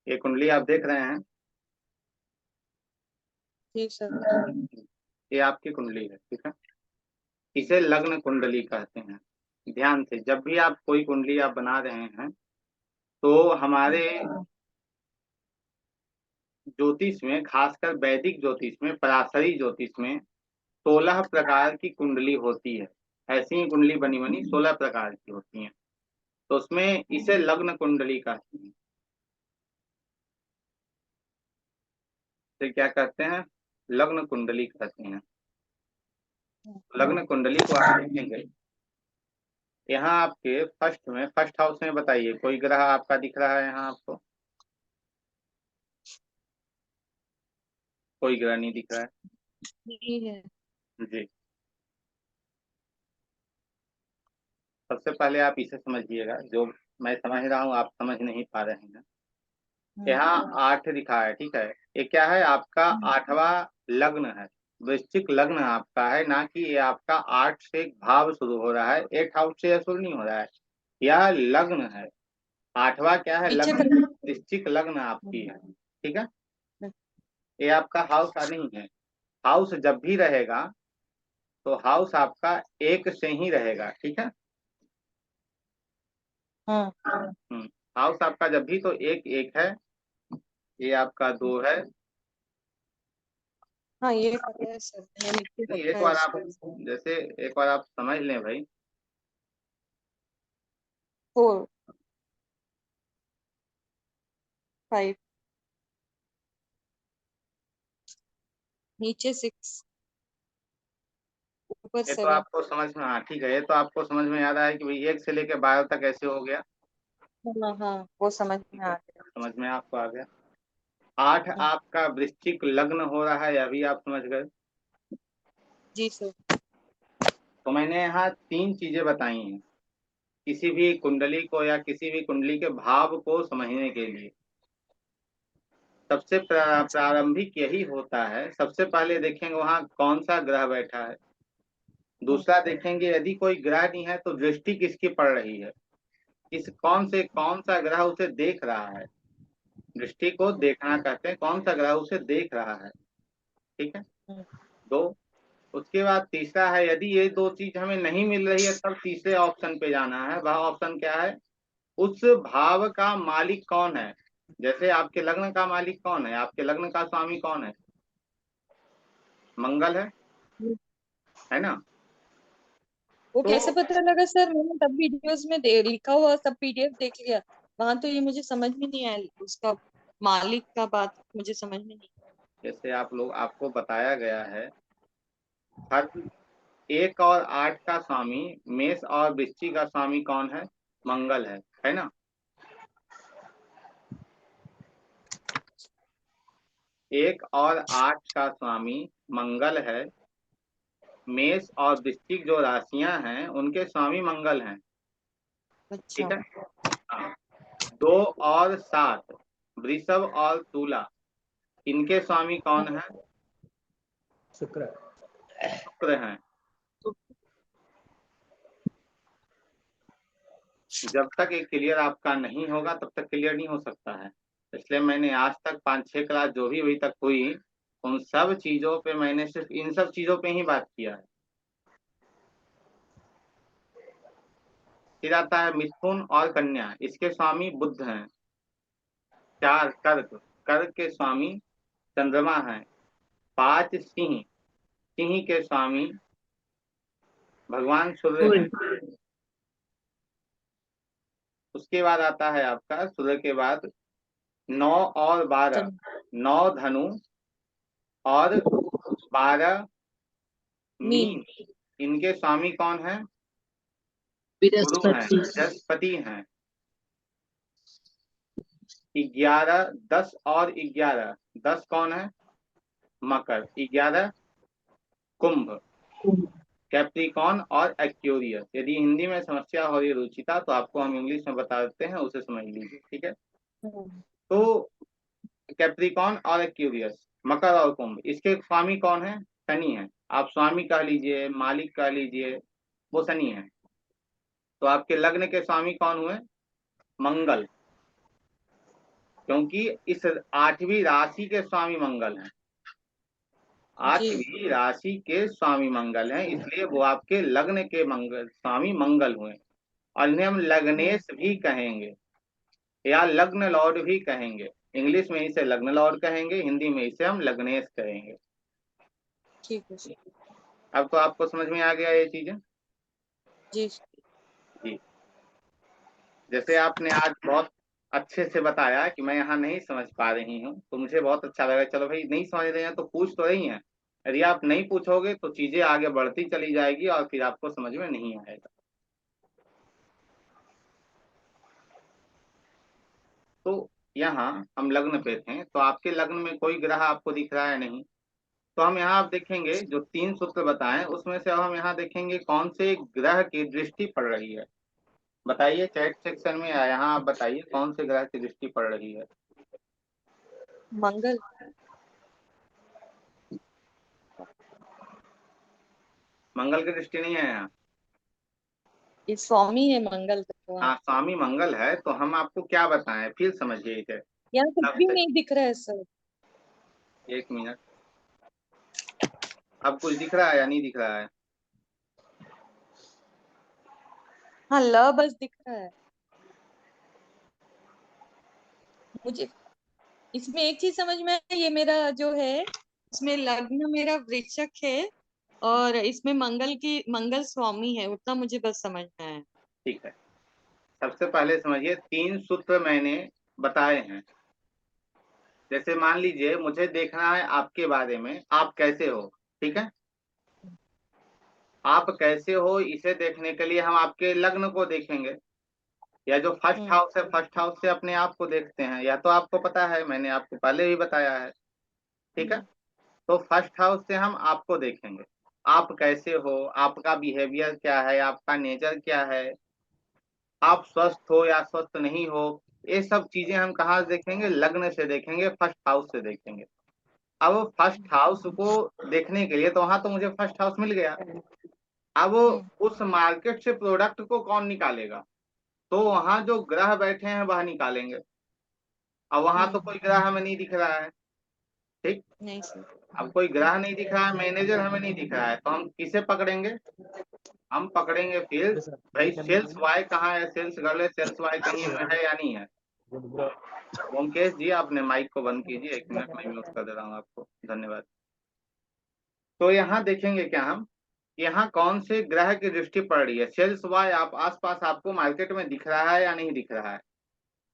ये कुंडली आप देख रहे हैं, जी सर। ये आपकी कुंडली है, ठीक है। इसे लग्न कुंडली कहते हैं। ध्यान से, जब भी आप कोई कुंडली आप बना रहे हैं, तो हमारे ज्योतिष में, खासकर वैदिक ज्योतिष में, पराशरी ज्योतिष में 16 प्रकार की कुंडली होती है। ऐसी ही कुंडली बनी बनी 16 प्रकार की होती हैं। तो उसमें इसे लग्न कुंडली कहते हैं। तो क्या कहते हैं? लग्न कुंडली कहते हैं। लग्न कुंडली को आप देखेंगे, यहाँ आपके फर्स्ट हाउस में बताइए, कोई ग्रह आपका दिख रहा है यहाँ आपको? कोई ग्रह नहीं दिख रहा है नहीं है। जी। सबसे पहले आप इसे समझिएगा, जो मैं समझ रहा हूँ आप समझ नहीं पा रहे हैं। यहाँ 8 लिखा है, ठीक है। ये क्या है? आपका 8वां लग्न है। वृश्चिक लग्न आपका है, ना कि ये आपका 8 से एक भाव शुरू हो रहा है, 8 हाउस से शुरू नहीं हो रहा है। यह लग्न है। 8वां क्या है? पीछे लग्न। कर। वृश्चिक लग्न आपकी है, ठीक है। ये आपका हाउस का नहीं है। हाउस जब भी रहेगा तो हाउस आपका एक से ही रहेगा, ठीक है। हाँ हाउस आपका जब भी, तो एक एक है। ये आपका 2 है। हाँ, ये पता है सर, मैंने लिख के नहीं, एक रखा है बार आप, उसको। जैसे एक बार आप समझ लें भाई। 4, 5, नीचे 6, ऊपर ये तो 7। आपको समझ में, हाँ ठीक है, ये तो आपको समझ में आ रहा है कि भाई 1 से लेके 12 तक ऐसे हो गया। हाँ हाँ, वो समझ ठीक में है, आ गया। समझ में आपको आ गया। 8 आपका वृश्चिक लग्न हो रहा है, अभी आप समझ गए। जी सर। तो मैंने यहाँ 3 चीजें बताई हैं किसी भी कुंडली को या किसी भी कुंडली के भाव को समझने के लिए। सबसे प्रारंभिक यही होता है। सबसे पहले देखेंगे वहां कौन सा ग्रह बैठा है। दूसरा देखेंगे, यदि कोई ग्रह नहीं है तो दृष्टि किसकी पड़ रही है, किस कौन सा ग्रह उसे देख रहा है। दृष्टि को देखना कहते हैं, कौन सा ग्रह उसे देख रहा है, ठीक है। 2। उसके बाद तीसरा है, यदि ये 2 चीज हमें नहीं मिल रही है, तब तीसरे ऑप्शन पे जाना है। वह ऑप्शन क्या है? उस भाव का मालिक कौन है। जैसे आपके लग्न का मालिक कौन है, आपके लग्न का स्वामी कौन है? मंगल है ना। वो तो कैसे पता लगा सर? मैंने तब वीडियोस में लिखा हुआ सब पीडीएफ देख लिया। वहां तो ये मुझे समझ में नहीं आया, उसका मालिक का बात मुझे समझ में नहीं। जैसे आपको बताया गया है, हर 1 और 8 का स्वामी, मेष और वृश्चिक का स्वामी कौन है? मंगल है ना। 1 और 8 का स्वामी मंगल है। मेष और वृश्चिक जो राशियां हैं उनके स्वामी मंगल हैं, अच्छा। ठीक है। हाँ। 2 और 7, वृषभ और तुला, इनके स्वामी कौन है? शुक्र। शुक्र हैं। जब तक ये क्लियर आपका नहीं होगा तब तक क्लियर नहीं हो सकता है। इसलिए मैंने आज तक 5-6 क्लास जो भी अभी तक हुई, उन सब चीजों पे मैंने सिर्फ इन सब चीजों पे ही बात किया है। फिर आता है मिथुन और कन्या, इसके स्वामी बुध हैं। 4 कर्क, कर्क के स्वामी चंद्रमा हैं। 5 सिंह, सिंह के स्वामी भगवान सूर्य हैं। उसके बाद आता है आपका सूर्य के बाद 9 और 12, 9 धनु और 12 मीन। मीन। इनके स्वामी कौन है? गुरु हैं, बृहस्पति। बृहस्पति हैं। 11, 10 और 11, 10 कौन है? मकर, 11 कुंभ, कैप्रिकॉन और एक्वेरियस। यदि हिंदी में समस्या हो रही है रुचिता, तो आपको हम इंग्लिश में बता देते हैं, उसे समझ लीजिए, ठीक है। तो कैप्रिकॉन और एक्वेरियस, मकर और कुंभ, इसके स्वामी कौन है? शनि है। आप स्वामी कह लीजिए, मालिक कह लीजिए, वो शनि है। तो आपके लग्न के स्वामी कौन हुए? मंगल, क्योंकि इस 8वीं राशि के स्वामी मंगल हैं। 8वीं राशि के स्वामी मंगल हैं, इसलिए वो आपके लग्न के मंगल स्वामी मंगल हुए। और इन्हें हम लग्नेश भी कहेंगे या लग्न लॉर्ड भी कहेंगे। इंग्लिश में इसे लग्न लॉर्ड कहेंगे, हिंदी में इसे हम लग्नेश कहेंगे। ठीक है। अब तो आपको समझ में आ गया ये चीजें जी जी। जैसे आपने आज बहुत अच्छे से बताया कि मैं यहाँ नहीं समझ पा रही हूँ, तो मुझे बहुत अच्छा लगा। चलो भाई, नहीं समझ रहे हैं तो पूछ तो रही हैं। यदि आप नहीं पूछोगे तो चीजें आगे बढ़ती चली जाएगी और फिर आपको समझ में नहीं आएगा। तो यहाँ हम लग्न पे थे, तो आपके लग्न में कोई ग्रह आपको दिख रहा है? नहीं। तो हम यहाँ आप देखेंगे जो 3 सूत्र बताएं, उसमें से अब हम यहाँ देखेंगे कौन से ग्रह की दृष्टि पड़ रही है। बताइए चैट सेक्शन में, यहाँ आप बताइए कौन से ग्रह की दृष्टि पड़ रही है। मंगल। मंगल की दृष्टि नहीं है यहाँ। ये स्वामी है मंगल भगवान। हाँ, स्वामी मंगल है, तो हम आपको क्या बताएं, फिर समझिए इसे। यहाँ कुछ भी नहीं दिख रहा है सर। 1 मिनट, अब कुछ दिख रहा है या नहीं दिख रहा है? हाँ, ल बस दिख रहा है मुझे। इसमें एक चीज समझ में आई, ये मेरा जो है इसमें लग्न मेरा वृश्चिक है और इसमें मंगल स्वामी है, उतना मुझे बस समझ में आया। ठीक है, सबसे पहले समझिए 3 सूत्र मैंने बताए हैं। जैसे मान लीजिए मुझे देखना है आपके बारे में, आप कैसे हो, ठीक है। आप कैसे हो इसे देखने के लिए हम आपके लग्न को देखेंगे, या जो फर्स्ट हाउस है फर्स्ट हाउस से अपने आप को देखते हैं, या तो आपको पता है, मैंने आपको पहले भी बताया है, ठीक है। तो फर्स्ट हाउस से हम आपको देखेंगे, आप कैसे हो, आपका बिहेवियर क्या है, आपका नेचर क्या है, आप स्वस्थ हो या स्वस्थ नहीं हो, ये सब चीजें हम कहाँ से देखेंगे? लग्न से देखेंगे, फर्स्ट हाउस से देखेंगे। अब फर्स्ट हाउस को देखने के लिए तो वहां तो मुझे फर्स्ट हाउस मिल गया। अब उस मार्केट से प्रोडक्ट को कौन निकालेगा? तो वहां जो ग्रह बैठे हैं वह निकालेंगे। अब वहां तो कोई ग्रह हमें नहीं दिख रहा है, ठीक। नहीं सर। अब कोई ग्रह नहीं दिख रहा है, मैनेजर हमें नहीं दिख रहा है, तो हम किसे पकड़ेंगे? हम पकड़ेंगे फिर भाई सेल्स वाई कहाँ है, सेल्स गर्ल है, सेल्स वाई कहीं पे है या नहीं है। ओमकेश जी, आपने माइक को बंद कीजिए, 1 मिनट में म्यूट कर दे रहा हूँ आपको, धन्यवाद। तो यहाँ देखेंगे क्या हम, यहाँ कौन से ग्रह की दृष्टि पड़ रही है। सेल्स वाई आप आसपास आपको मार्केट में दिख रहा है या नहीं दिख रहा है?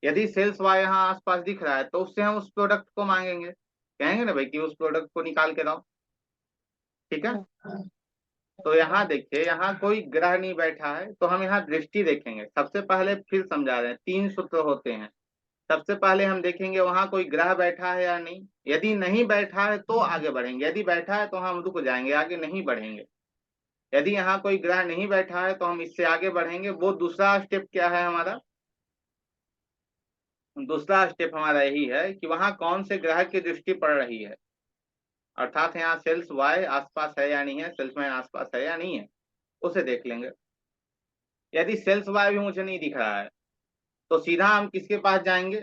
यदि सेल्स वाई यहाँ आसपास दिख रहा है तो उससे हम उस प्रोडक्ट को मांगेंगे, कहेंगे ना भाई कि उस प्रोडक्ट को निकाल के लाओ, ठीक है। तो यहाँ देखिए, यहाँ कोई ग्रह नहीं बैठा है, तो हम यहाँ दृष्टि देखेंगे सबसे पहले। फिर समझा रहे हैं 3 सूत्र होते हैं। सबसे पहले हम देखेंगे वहां कोई ग्रह बैठा है या नहीं। यदि नहीं बैठा है तो आगे बढ़ेंगे, यदि बैठा है तो हम रुक जाएंगे, आगे नहीं बढ़ेंगे। यदि यहाँ कोई ग्रह नहीं बैठा है तो हम इससे आगे बढ़ेंगे। वो दूसरा स्टेप क्या है हमारा? दूसरा स्टेप हमारा यही है कि वहां कौन से ग्रह की दृष्टि पड़ रही है, अर्थात यहाँ सेल्स वाई आसपास है या नहीं है, सेल्समैन आसपास है या नहीं है, उसे देख लेंगे। यदि सेल्स वाई भी मुझे नहीं दिख रहा है तो सीधा हम किसके पास जाएंगे?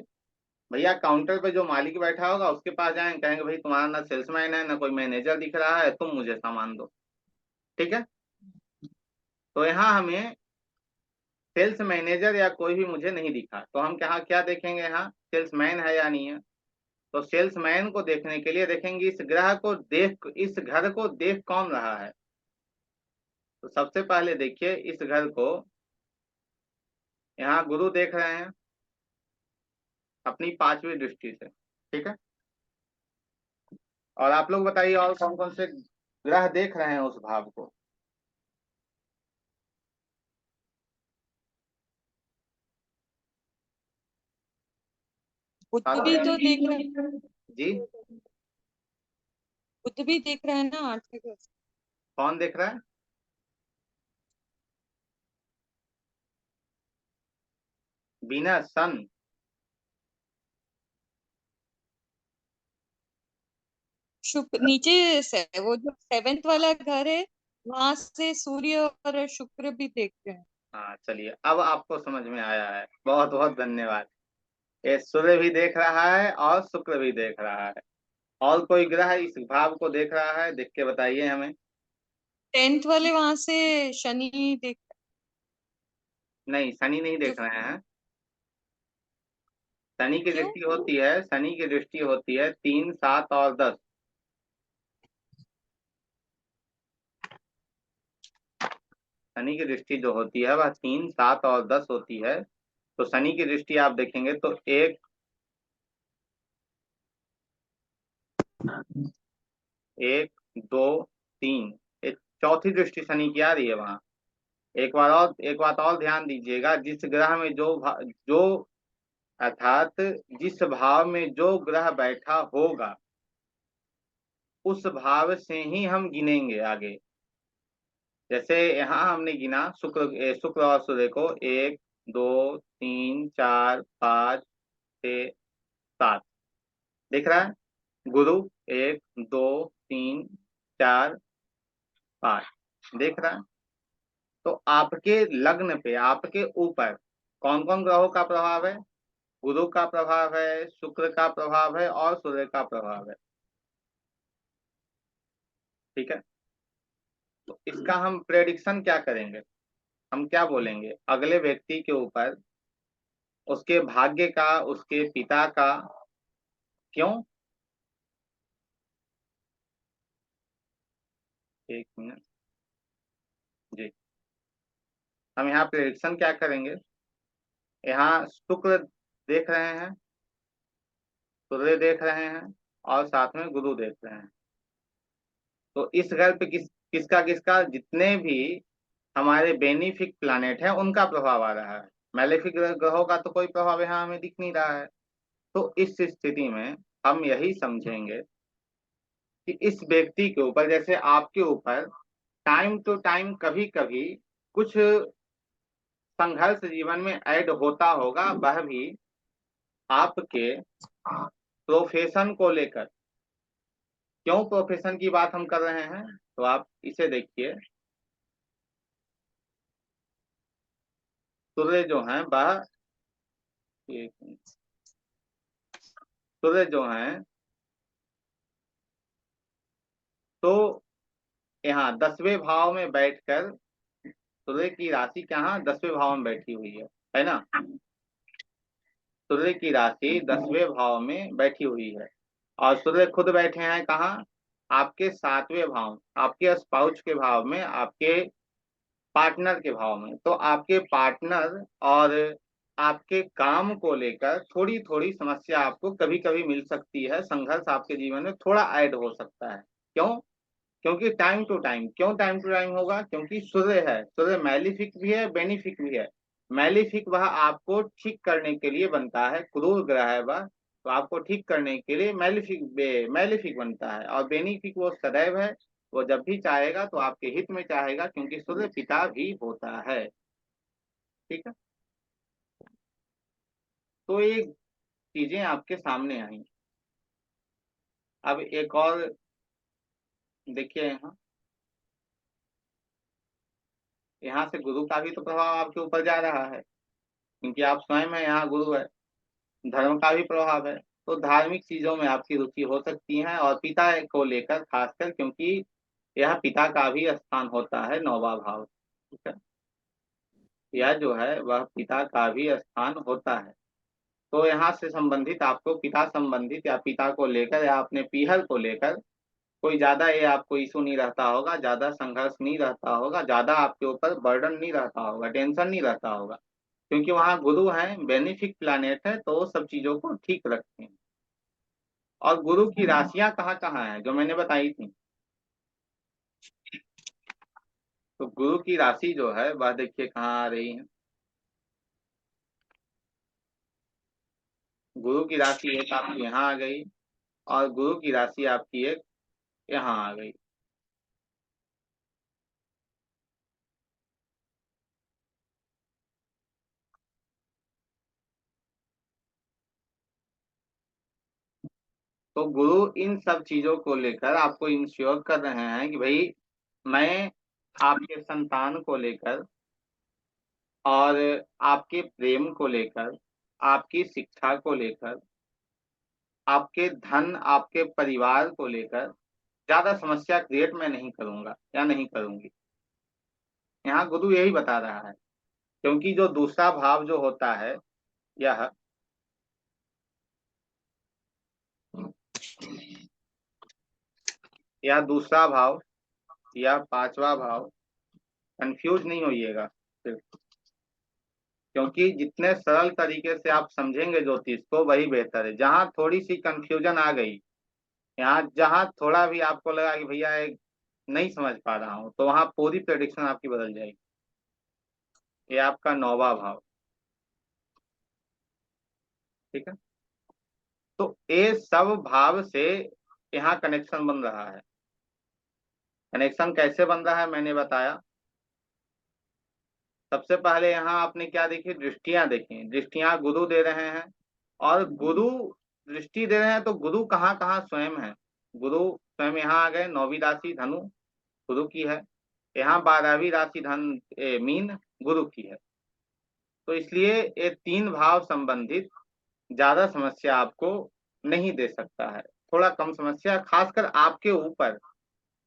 भैया काउंटर पे जो मालिक बैठा होगा उसके पास जाएंगे, कहेंगे भाई तुम्हारा ना सेल्समैन है ना कोई मैनेजर दिख रहा है, तुम मुझे सामान दो, ठीक है। तो यहाँ हमें सेल्स मैनेजर या कोई भी मुझे नहीं दिखा, तो हम क्या क्या देखेंगे? यहाँ सेल्समैन है या नहीं है, तो सेल्समैन को देखने के लिए देखेंगे इस घर को देख कौन रहा है। तो सबसे पहले देखिए इस घर को यहाँ गुरु देख रहे हैं अपनी पांचवी दृष्टि से, ठीक है। और आप लोग बताइए और कौन कौन से ग्रह देख रहे हैं उस भाव को। बुध भी तो देख रहे हैं। जी, बुध भी देख रहे हैं ना 8वें घर से। कौन देख रहा है? वीनस, सन। शुक्र नीचे से, वो जो 7th वाला घर है वहां से सूर्य और शुक्र भी देखते हैं। हाँ चलिए, अब आपको समझ में आया है, बहुत बहुत धन्यवाद। ये सूर्य भी देख रहा है और शुक्र भी देख रहा है। और कोई ग्रह इस भाव को देख रहा है? देख के बताइए हमें। 10th वाले वहां से शनि देख, नहीं, शनि नहीं जो देख रहे हैं। शनि की क्यों? दृष्टि होती है, शनि की दृष्टि होती है 3, 7 और 10। शनि की दृष्टि जो होती है वह 3, 7 और 10 होती है। तो शनि की दृष्टि आप देखेंगे तो 1, 2, 3, एक चौथी दृष्टि शनि की आ रही है वहां। एक बात और ध्यान दीजिएगा, जिस ग्रह में जो अर्थात जिस भाव में जो ग्रह बैठा होगा उस भाव से ही हम गिनेंगे आगे। जैसे यहाँ हमने गिना शुक्र और सूर्य को 1, 2, 3, 4, 5, 6, 7 दिख रहा है। गुरु 1, 2, 3, 4, 5 देख रहा है। तो आपके लग्न पे, आपके ऊपर कौन कौन ग्रहों का प्रभाव है? गुरु का प्रभाव है, शुक्र का प्रभाव है और सूर्य का प्रभाव है, ठीक है। तो इसका हम प्रेडिक्शन क्या करेंगे? हम क्या बोलेंगे अगले व्यक्ति के ऊपर, उसके भाग्य का, उसके पिता का। क्यों? एक मिनट जी, हम यहाँ प्रेडिक्शन क्या करेंगे? यहाँ शुक्र देख रहे हैं, सूर्य देख रहे हैं और साथ में गुरु देख रहे हैं। तो इस घर पे किसका किसका, जितने भी हमारे बेनिफिक प्लैनेट हैं उनका प्रभाव आ रहा है। मैलेफिक ग्रहों का तो कोई प्रभाव यहाँ हमें दिख नहीं रहा है। तो इस स्थिति में हम यही समझेंगे कि इस व्यक्ति के ऊपर, जैसे आपके ऊपर टाइम टू टाइम कभी कभी कुछ संघर्ष जीवन में ऐड होता होगा, वह भी आपके प्रोफेशन को लेकर। क्यों प्रोफेशन की बात हम कर रहे हैं? तो आप इसे देखिए, सूर्य जो है वह, एक मिनट, सूर्य जो है तो यहाँ 10वें भाव में बैठकर, सूर्य की राशि कहाँ 10वें भाव में बैठी हुई है ना। सूर्य की राशि 10वें भाव में बैठी हुई है और सूर्य खुद बैठे हैं कहाँ? आपके 7वें भाव, आपके स्पाउस के भाव में, आपके पार्टनर के भाव में। तो आपके पार्टनर और आपके काम को लेकर थोड़ी थोड़ी समस्या आपको कभी कभी मिल सकती है, संघर्ष आपके जीवन में थोड़ा ऐड हो सकता है। क्यों? क्योंकि टाइम टू टाइम, क्यों टाइम टू टाइम होगा? क्योंकि सूर्य है, सूर्य मैलिफिक भी है, बेनिफिक भी है। मैलिफिक वह आपको ठीक करने के लिए बनता है, क्रूर ग्रह है वह, तो आपको ठीक करने के लिए मैलिफिक बनता है। और बेनिफिक वो सदैव है, वो जब भी चाहेगा तो आपके हित में चाहेगा, क्योंकि सूर्य पिता भी होता है, ठीक है। तो ये चीजें आपके सामने आई। अब एक और देखिए, यहाँ यहाँ से गुरु का भी तो प्रभाव आपके ऊपर जा रहा है, क्योंकि आप स्वयं है, यहाँ गुरु है। धर्म का भी प्रभाव है, तो धार्मिक चीजों में आपकी रुचि हो सकती है। और पिता को लेकर खासकर, क्योंकि यह पिता का भी स्थान होता है, 9वां भाव, ठीक है। यह जो है वह पिता का भी स्थान होता है। तो यहाँ से संबंधित आपको पिता संबंधित या पिता को लेकर या अपने पीहर को लेकर कोई ज्यादा ये आपको इशू नहीं रहता होगा, ज्यादा संघर्ष नहीं रहता होगा, ज्यादा आपके ऊपर बर्डन नहीं रहता होगा, टेंशन नहीं रहता होगा, क्योंकि वहाँ गुरु है, बेनिफिक प्लानेट है, तो वो सब चीजों को ठीक रखते हैं। और गुरु की राशियां कहाँ कहाँ है जो मैंने बताई थी। तो गुरु की राशि जो है वह देखिए कहाँ आ रही है। गुरु की राशि एक आपकी यहाँ आ गई और गुरु की राशि आपकी एक यहाँ आ गई। तो गुरु इन सब चीजों को लेकर आपको इंश्योर कर रहे हैं कि भाई मैं आपके संतान को लेकर और आपके प्रेम को लेकर, आपकी शिक्षा को लेकर, आपके धन, आपके परिवार को लेकर ज्यादा समस्या क्रिएट मैं नहीं करूंगा या नहीं करूंगी। यहाँ गुरु यही बता रहा है, क्योंकि जो दूसरा भाव जो होता है यह या दूसरा भाव या पांचवा भाव, कंफ्यूज नहीं होइएगा सिर्फ, क्योंकि जितने सरल तरीके से आप समझेंगे ज्योतिष को वही बेहतर है। जहां थोड़ी सी कंफ्यूजन आ गई, यहाँ जहां थोड़ा भी आपको लगा कि भैया नहीं समझ पा रहा हूँ, तो वहां पूरी प्रेडिक्शन आपकी बदल जाएगी। ये आपका नौवा भाव, ठीक है। तो ये सब भाव से यहाँ कनेक्शन बन रहा है। कनेक्शन कैसे बन रहा है मैंने बताया। सबसे पहले यहाँ आपने क्या देखी, दृष्टियां देखी। दृष्टियां गुरु दे रहे हैं, और गुरु दृष्टि दे रहे हैं तो गुरु कहाँ कहाँ स्वयं है। गुरु स्वयं यहाँ आ गए, नौवीं राशि धनु गुरु की है, यहाँ 12वीं राशि मीन गुरु की है। तो इसलिए ये तीन भाव संबंधित ज्यादा समस्या आपको नहीं दे सकता है। थोड़ा कम समस्या, खासकर आपके ऊपर,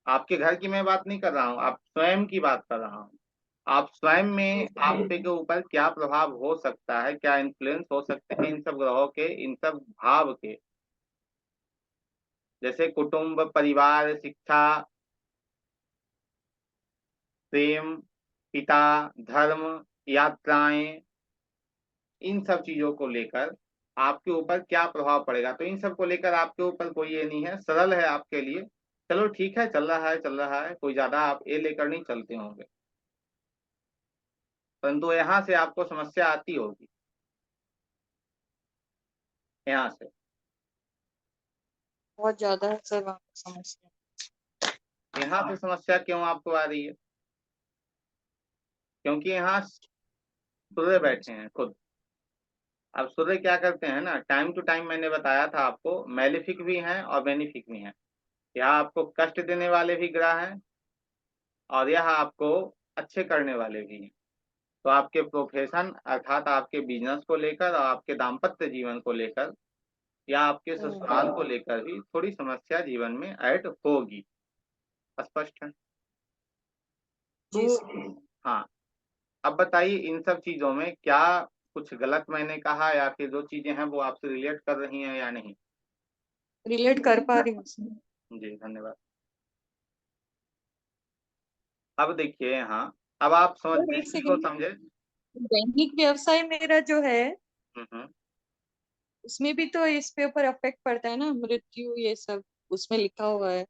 आपके घर की मैं बात नहीं कर रहा हूँ, आप स्वयं की बात कर रहा हूँ। आप स्वयं में आपके के ऊपर क्या प्रभाव हो सकता है, क्या इन्फ्लुएंस हो सकते हैं इन सब ग्रहों के, इन सब भाव के, जैसे कुटुंब, परिवार, शिक्षा, प्रेम, पिता, धर्म, यात्राएं, इन सब चीजों को लेकर आपके ऊपर क्या प्रभाव पड़ेगा। तो इन सब को लेकर आपके ऊपर कोई ये नहीं है, सरल है आपके लिए। चलो ठीक है, चल रहा है चल रहा है, कोई ज्यादा आप ये लेकर नहीं चलते होंगे, परंतु यहाँ से आपको समस्या आती होगी, यहाँ से। बहुत ज्यादा है सर वहाँ पे समस्या। यहाँ पे समस्या क्यों आपको आ रही है, क्योंकि यहाँ सूर्य बैठे हैं खुद। अब सूर्य क्या करते हैं ना, टाइम टू टाइम मैंने बताया था आपको, मेलिफिक भी हैं और बेनिफिक भी हैं। यहाँ आपको कष्ट देने वाले भी ग्रह हैं और यह आपको अच्छे करने वाले भी हैं। तो आपके प्रोफेशन अर्थात आपके बिजनेस को लेकर और आपके दाम्पत्य जीवन को लेकर या आपके ससुराल को लेकर भी थोड़ी समस्या जीवन में ऐड होगी। स्पष्ट है। जी तो हाँ, अब बताइए इन सब चीजों में क्या कुछ गलत मैंने कहा, या फिर जो चीजें हैं वो आपसे रिलेट कर रही हैं या नहीं। रिलेट कर पा रही हूँ सर। जी धन्यवाद। अब देखिए यहाँ, अब आप समझ सर, एक दृष्टि को सेकंड। समझे। दैनिक व्यवसाय मेरा जो है हम्म। उसमें भी तो इस पे ऊपर अफेक्ट पड़ता है ना, मृत्यु ये सब उसमें लिखा हुआ है।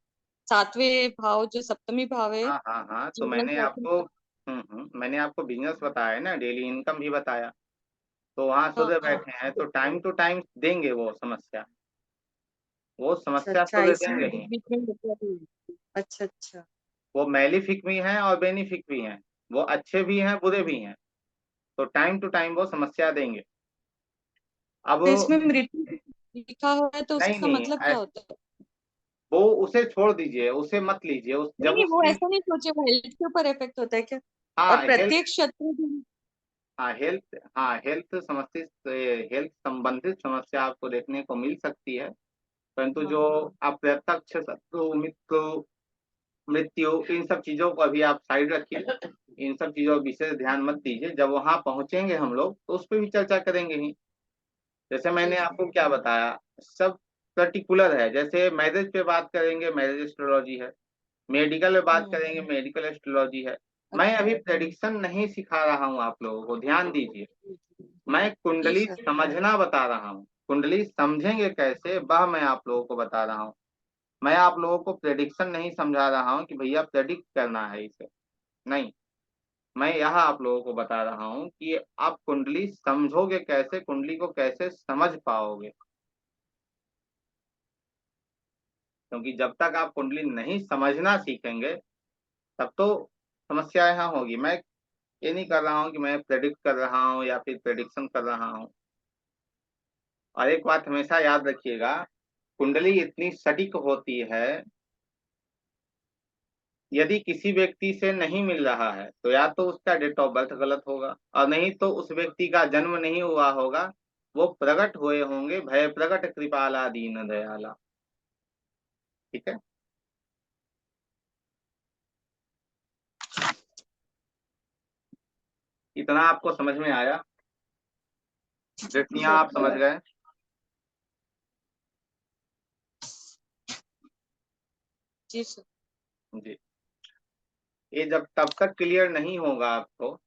सातवें भाव जो सप्तमी भाव है, हाँ हाँ हाँ, तो जीवन साथी। मैंने आपको बिजनेस बताया ना, डेली इनकम भी बताया। तो वहां हाँ सूर्य हाँ। बैठे हैं तो टाइम टू टाइम देंगे वो समस्या, वो अच्छा समस्या अच्छा, सूर्य इसमें देंगे ही। बीच बीच में होता है। अच्छा अच्छा। वो मेलिफिक भी हैं और बेनिफिक भी हैं, वो अच्छे भी हैं बुरे भी हैं, तो टाइम टू टाइम वो समस्या देंगे। अब तो इसमें मृत्यु लिखा हुआ है तो नहीं उसका नहीं, मतलब क्या होता है? वो उसे छोड़ दीजिए, उसे मत लीजिए, नहीं जब नहीं, वो उसकी। ऐसा नहीं सोचे, वो हेल्थ के ऊपर इफेक्ट होता है क्या? और हाँ हेल्थ, प्रत्येक शत्रु भी। हाँ हेल्थ समस्या, हेल्थ संबंधित समस्या आपको देखने को मिल सकती है, परंतु हाँ जो अप्रत्यक्ष शत्रु, मित्र, मृत्यु, इन सब चीजों को अभी आप साइड रखिए। इन सब चीजों पर विशेष ध्यान मत दीजिए, जब वहां पहुंचेंगे हम लोग तो उस पर भी चर्चा करेंगे ही। जैसे मैंने जी आपको क्या बताया, सब पर्टिकुलर है। जैसे मैरिज पे बात करेंगे, मैरिज एस्ट्रोलॉजी है। मेडिकल में बात हम्म करेंगे, मेडिकल एस्ट्रोलॉजी है। मैं अच्छा अभी प्रेडिक्शन नहीं सिखा रहा हूँ आप लोगों को, ध्यान दीजिए। मैं जी कुंडली सर समझना बता रहा हूँ। कुंडली समझेंगे कैसे, वह मैं आप लोगों को बता रहा हूँ। मैं आप लोगों को प्रेडिक्शन नहीं समझा रहा हूँ कि भैया प्रेडिक्ट करना है इसे, नहीं। मैं यह आप लोगों को बता रहा हूँ कि आप कुंडली समझोगे कैसे, कुंडली को कैसे समझ पाओगे। क्योंकि जब तक आप कुंडली नहीं समझना सीखेंगे, तब तो समस्या यहाँ होगी। मैं ये नहीं कर रहा हूँ कि मैं प्रेडिक्ट कर रहा हूँ या फिर प्रेडिक्शन कर रहा हूँ। और एक बात हमेशा याद रखिएगा, कुंडली इतनी सटीक होती है, यदि किसी व्यक्ति से नहीं मिल रहा है तो या तो उसका डेट ऑफ बर्थ गलत होगा, और नहीं तो उस व्यक्ति का जन्म नहीं हुआ होगा। वो प्रकट हुए होंगे भय प्रकट कृपाला दीन दयाला। ठीक है। इतना आपको समझ में आया? जी दृष्टियां सर आप समझ गए? जी सर जी। ये जब तब तक क्लियर नहीं होगा आपको,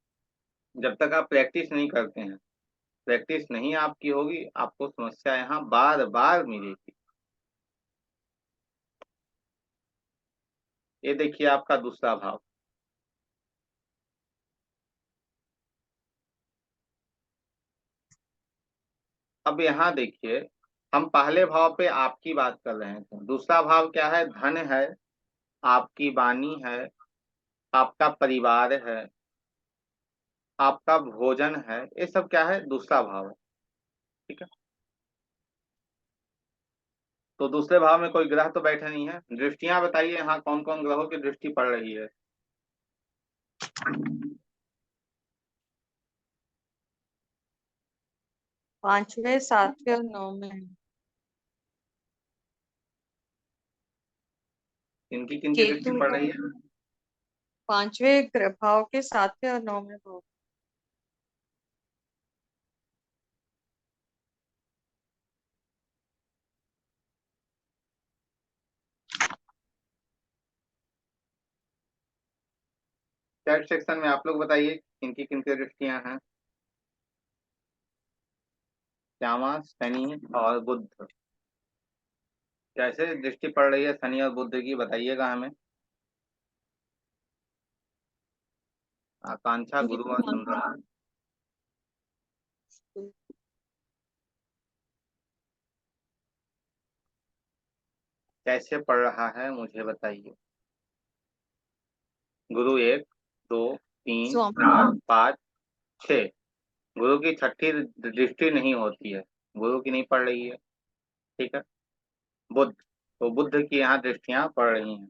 जब तक आप प्रैक्टिस नहीं करते हैं। प्रैक्टिस नहीं आपकी होगी, आपको समस्या यहाँ बार बार मिलेगी। ये देखिए आपका दूसरा भाव। अब यहाँ देखिए, हम पहले भाव पे आपकी बात कर रहे थे। दूसरा भाव क्या है? धन है, आपकी वाणी है, आपका परिवार है, आपका भोजन है। ये सब क्या है? दूसरा भाव है। ठीक है। तो दूसरे भाव में कोई ग्रह तो बैठे नहीं है। दृष्टियां बताइए यहाँ कौन कौन ग्रहों की दृष्टि पड़ रही है? पांचवे सातवें और नौवें किनकी किनकी दृष्टि केतु पड़ रही है? पांचवें भाव के सातवें और नौवें भाव चैट सेक्शन में आप लोग बताइए किनकी किनकी दृष्टियां हैं। श्यामा, शनि और बुध। कैसे दृष्टि पड़ रही है शनि और बुध की, बताइएगा हमें। आकांक्षा, ये गुरु और चंद्रमा। कैसे पड़ रहा है मुझे बताइए। गुरु 1, 2, 3, स्वामी 4, 5, 6। गुरु की छठी दृष्टि नहीं होती है, गुरु की नहीं पड़ रही है। ठीक है। बुध, तो बुध की यहाँ दृष्टियां पड़ रही हैं।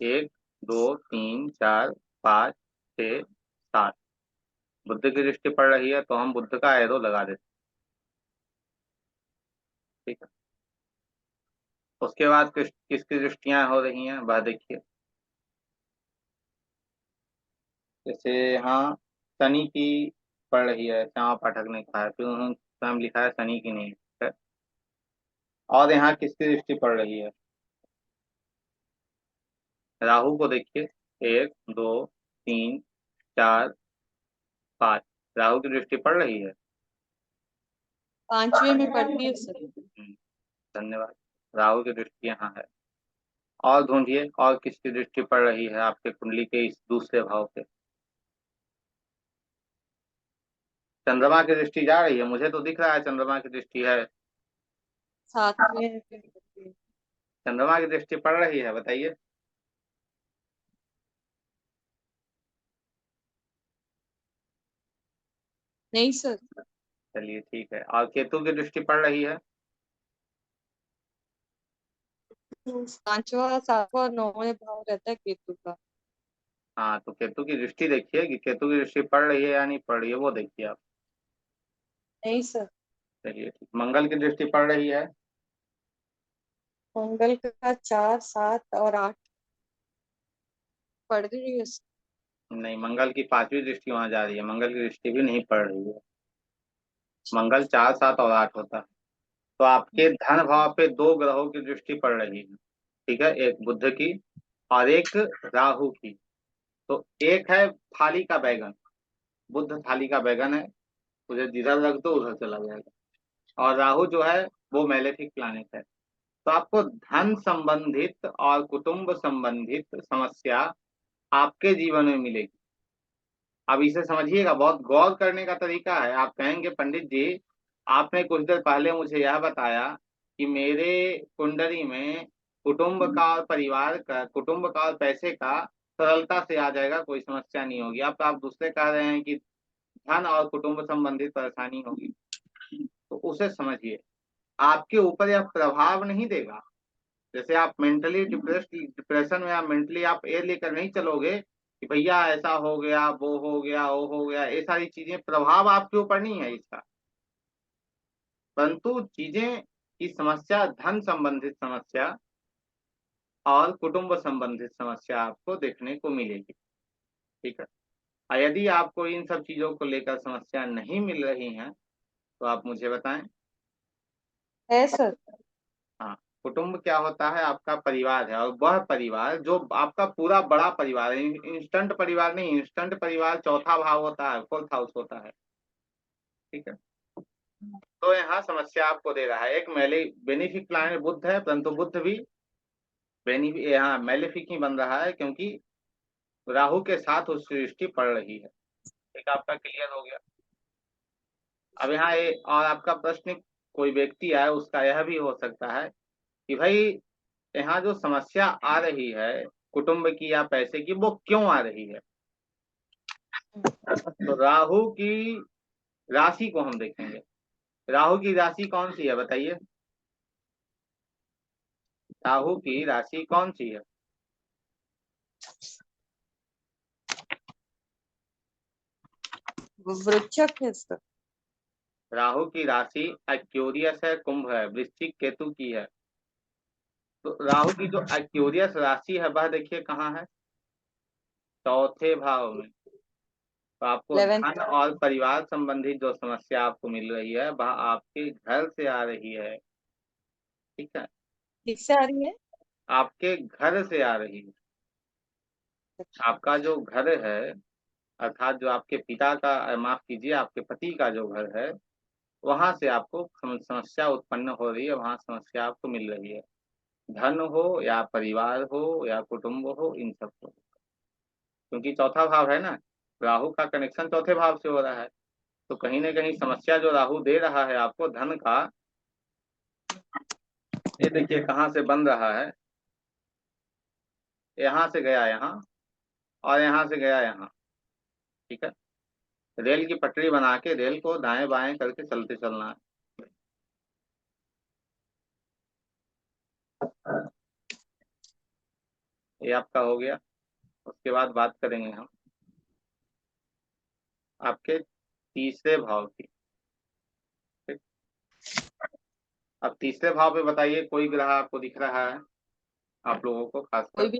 1, 2, 3, 4, 5, 6, 7। बुध की दृष्टि पड़ रही है तो हम बुध का एरो लगा देते हैं। ठीक है। उसके बाद किसकी दृष्टियां हो रही हैं वह देखिए। जैसे यहाँ शनि की पड़ रही है, श्यामा पाठक ने कहा है, फिर उन्होंने स्वयं लिखा है शनि की नहीं है। और यहाँ किसकी दृष्टि पड़ रही है? राहु को देखिए। 1, 2, 3, 4, 5। राहु की दृष्टि पड़ रही है। पांचवे में पड़ती है सर धन्यवाद। राहु की दृष्टि यहाँ है। और ढूंढिए और किसकी दृष्टि पड़ रही है आपके कुंडली के इस दूसरे भाव पे। चंद्रमा की दृष्टि जा रही है, मुझे तो दिख रहा है चंद्रमा की दृष्टि है। सातवें में पड़ती है चंद्रमा की दृष्टि पड़ रही है, बताइए। नहीं सर चलिए ठीक है। और केतु की दृष्टि पड़ रही है। पांचवा सातवां और नौवें भाव रहता है केतु का हाँ, तो केतु की दृष्टि देखिए कि केतु की दृष्टि पड़ रही है या नहीं पड़ रही है, वो देखिए आप। नहीं सर चलिए ठीक। मंगल की दृष्टि पड़ रही है। मंगल का 4 7 और 8 पड़ रही है नहीं, मंगल की पांचवी दृष्टि वहां जा रही है, मंगल की दृष्टि भी नहीं पड़ रही है। मंगल 4, 7 और 8 होता है। तो आपके धन भाव पे दो ग्रहों की दृष्टि पड़ रही है, ठीक है, एक बुध की और एक राहु की। तो एक है थाली का बैगन, बुध थाली का बैगन है, उसे जिधर रख दो उधर चला जाएगा। और राहु जो है वो मैलेफिक प्लैनेट है। तो आपको धन संबंधित और कुटुंब संबंधित समस्या आपके जीवन में मिलेगी। अब इसे समझिएगा, बहुत गौर करने का तरीका है। आप कहेंगे पंडित जी आपने कुछ देर पहले मुझे यह बताया कि मेरे कुंडली में कुटुंब का और परिवार का, कुटुंब का और पैसे का सरलता से आ जाएगा, कोई समस्या नहीं होगी। अब तो आप दूसरे कह रहे हैं कि धन और कुटुंब संबंधित परेशानी होगी। तो उसे समझिए, आपके ऊपर यह प्रभाव नहीं देगा। जैसे आप मेंटली डिप्रेशन में, आप मेंटली आप एयर लेकर नहीं चलोगे कि भैया ऐसा हो गया, वो हो गया, वो हो गया, ये सारी चीजें प्रभाव आपके ऊपर नहीं है इसका। परंतु चीजें की समस्या, धन संबंधित समस्या और कुटुंब संबंधित समस्या आपको देखने को मिलेगी, ठीक है। और यदि आपको इन सब चीजों को लेकर समस्या नहीं मिल रही है तो आप मुझे बताएं। है सर। हाँ, कुटुंब क्या होता है? आपका परिवार है, और वह परिवार जो आपका पूरा बड़ा परिवार है, इंस्टेंट परिवार नहीं। इंस्टेंट परिवार चौथा भाव होता है, फोर्थ हाउस होता है, ठीक है। तो यहाँ समस्या आपको दे रहा है। एक मेले बेनिफिक प्लानेट बुध है, परंतु बुध भी बेनिफिक, यहाँ मेलेफिक ही बन रहा है, क्योंकि राहु के साथ उसकी दृष्टि पड़ रही है। एक आपका क्लियर हो गया। अब यहाँ और आपका प्रश्न, कोई व्यक्ति है उसका यह भी हो सकता है कि भाई यहाँ जो समस्या आ रही है कुटुंब की या पैसे की, वो क्यों आ रही है? तो राहु की राशि को हम देखेंगे। राहु की राशि कौन सी है बताइए? राहु की राशि कौन सी है? वृश्चिक है सर। राहु की राशि एक्वेरियस है, कुंभ है, वृश्चिक केतु की है। तो राहु की जो एक्वेरियस राशि है वह देखिए कहाँ है? चौथे भाव में। तो आपको 11th। धन और परिवार संबंधी जो समस्या आपको मिल रही है वह आपके घर से आ रही है, ठीक है। किससे आ रही है? आपके घर से आ रही है। आपका जो घर है, अर्थात जो आपके पिता का, माफ कीजिए, आपके पति का जो घर है, वहां से आपको समस्या उत्पन्न हो रही है, वहां समस्या आपको मिल रही है। धन हो या परिवार हो या कुटुंब हो, इन सब को, क्योंकि चौथा भाव है ना, राहु का कनेक्शन चौथे भाव से हो रहा है। तो कहीं ना कहीं समस्या जो राहु दे रहा है आपको धन का, ये देखिए कहाँ से बन रहा है। यहाँ से गया यहाँ, और यहाँ से गया यहाँ, ठीक है। रेल की पटरी बना के रेल को दाएं बाएं करके चलते चलना है। ये आपका हो गया। उसके बाद बात करेंगे हम आपके तीसरे भाव की, ठीक। अब तीसरे भाव पे बताइए, कोई ग्रह आपको दिख रहा है? आप लोगों को कोई खासकर, भी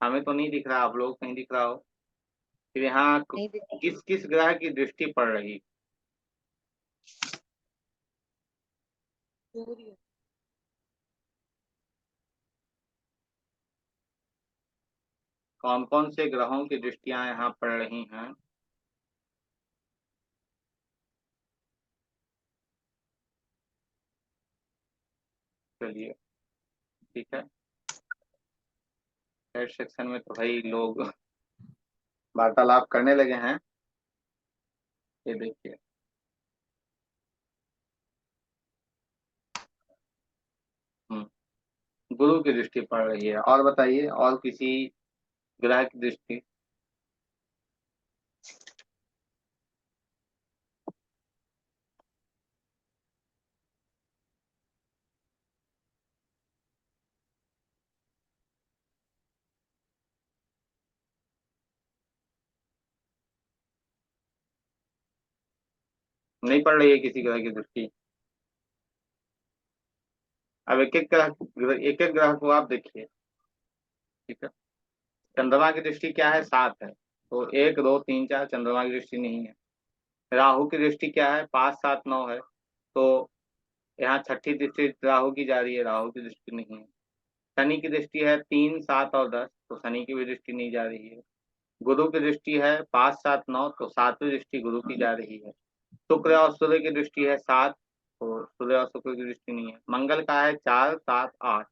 हमें तो नहीं दिख रहा, आप लोगों को नहीं दिख रहा हो। फिर यहाँ नहीं दिखा। किस किस ग्रह की दृष्टि पड़ रही? सूर्य। कौन कौन से ग्रहों की दृष्टियां यहाँ पड़ रही हैं? चलिए, ठीक है। थर्ड सेक्शन में तो भाई लोग वार्तालाप करने लगे हैं। ये देखिए, गुरु की दृष्टि पड़ रही है। और बताइए, और किसी ग्रह की दृष्टि? नहीं पड़ रही है किसी ग्रह की दृष्टि। अब एक एक ग्रह को आप देखिए, ठीक है। चंद्रमा की दृष्टि क्या है? 7 है। तो 1 2 3 4 चंद्रमा की दृष्टि नहीं है। राहु की दृष्टि क्या है, 5, 7, 9 है, तो यहाँ छठी दृष्टि राहु की जा रही है, राहु की दृष्टि नहीं है। शनि की दृष्टि है 3, 7 और 10, तो शनि की भी दृष्टि नहीं जा रही है। गुरु की दृष्टि है 5, 7, 9, तो 7वीं दृष्टि गुरु की जा रही है। शुक्र और सूर्य की दृष्टि है 7, तो सूर्य और शुक्र की दृष्टि नहीं है। मंगल का है 4, 7, 8,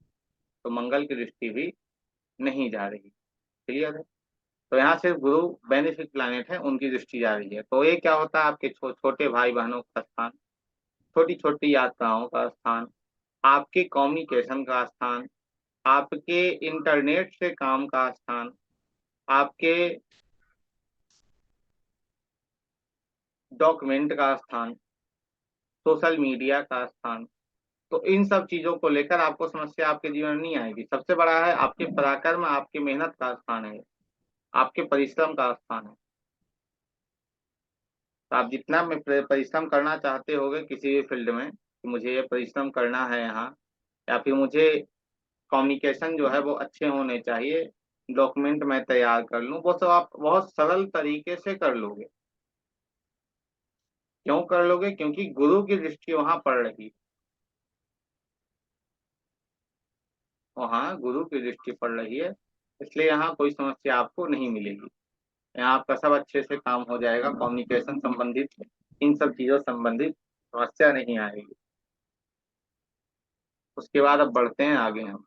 तो मंगल की दृष्टि भी नहीं जा रही। क्लियर है? तो यहाँ सिर्फ गुरु बेनिफिक प्लैनेट है, उनकी दृष्टि जा रही है। तो ये क्या होता है, आपके छोटे भाई बहनों का स्थान, छोटी छोटी यात्राओं का स्थान, आपके कम्युनिकेशन का स्थान, आपके इंटरनेट से काम का स्थान, आपके डॉक्यूमेंट का स्थान, सोशल मीडिया का स्थान, तो इन सब चीजों को लेकर आपको समस्या आपके जीवन में नहीं आएगी। सबसे बड़ा है आपके पराक्रम, आपकी मेहनत का स्थान है, आपके परिश्रम का स्थान है। तो आप जितना में परिश्रम करना चाहते होगे किसी भी फील्ड में, कि मुझे ये परिश्रम करना है यहाँ, या फिर मुझे कम्युनिकेशन जो है वो अच्छे होने चाहिए, डॉक्यूमेंट मैं तैयार कर लूँ, वो सब आप बहुत सरल तरीके से कर लोगे। क्यों कर लोगे? क्योंकि गुरु की दृष्टि वहां पड़ रही, वहां गुरु की दृष्टि पड़ रही है, इसलिए यहाँ कोई समस्या आपको नहीं मिलेगी। यहाँ आपका सब अच्छे से काम हो जाएगा, कम्युनिकेशन संबंधित, इन सब चीजों संबंधित समस्या नहीं आएगी। उसके बाद अब बढ़ते हैं आगे हम।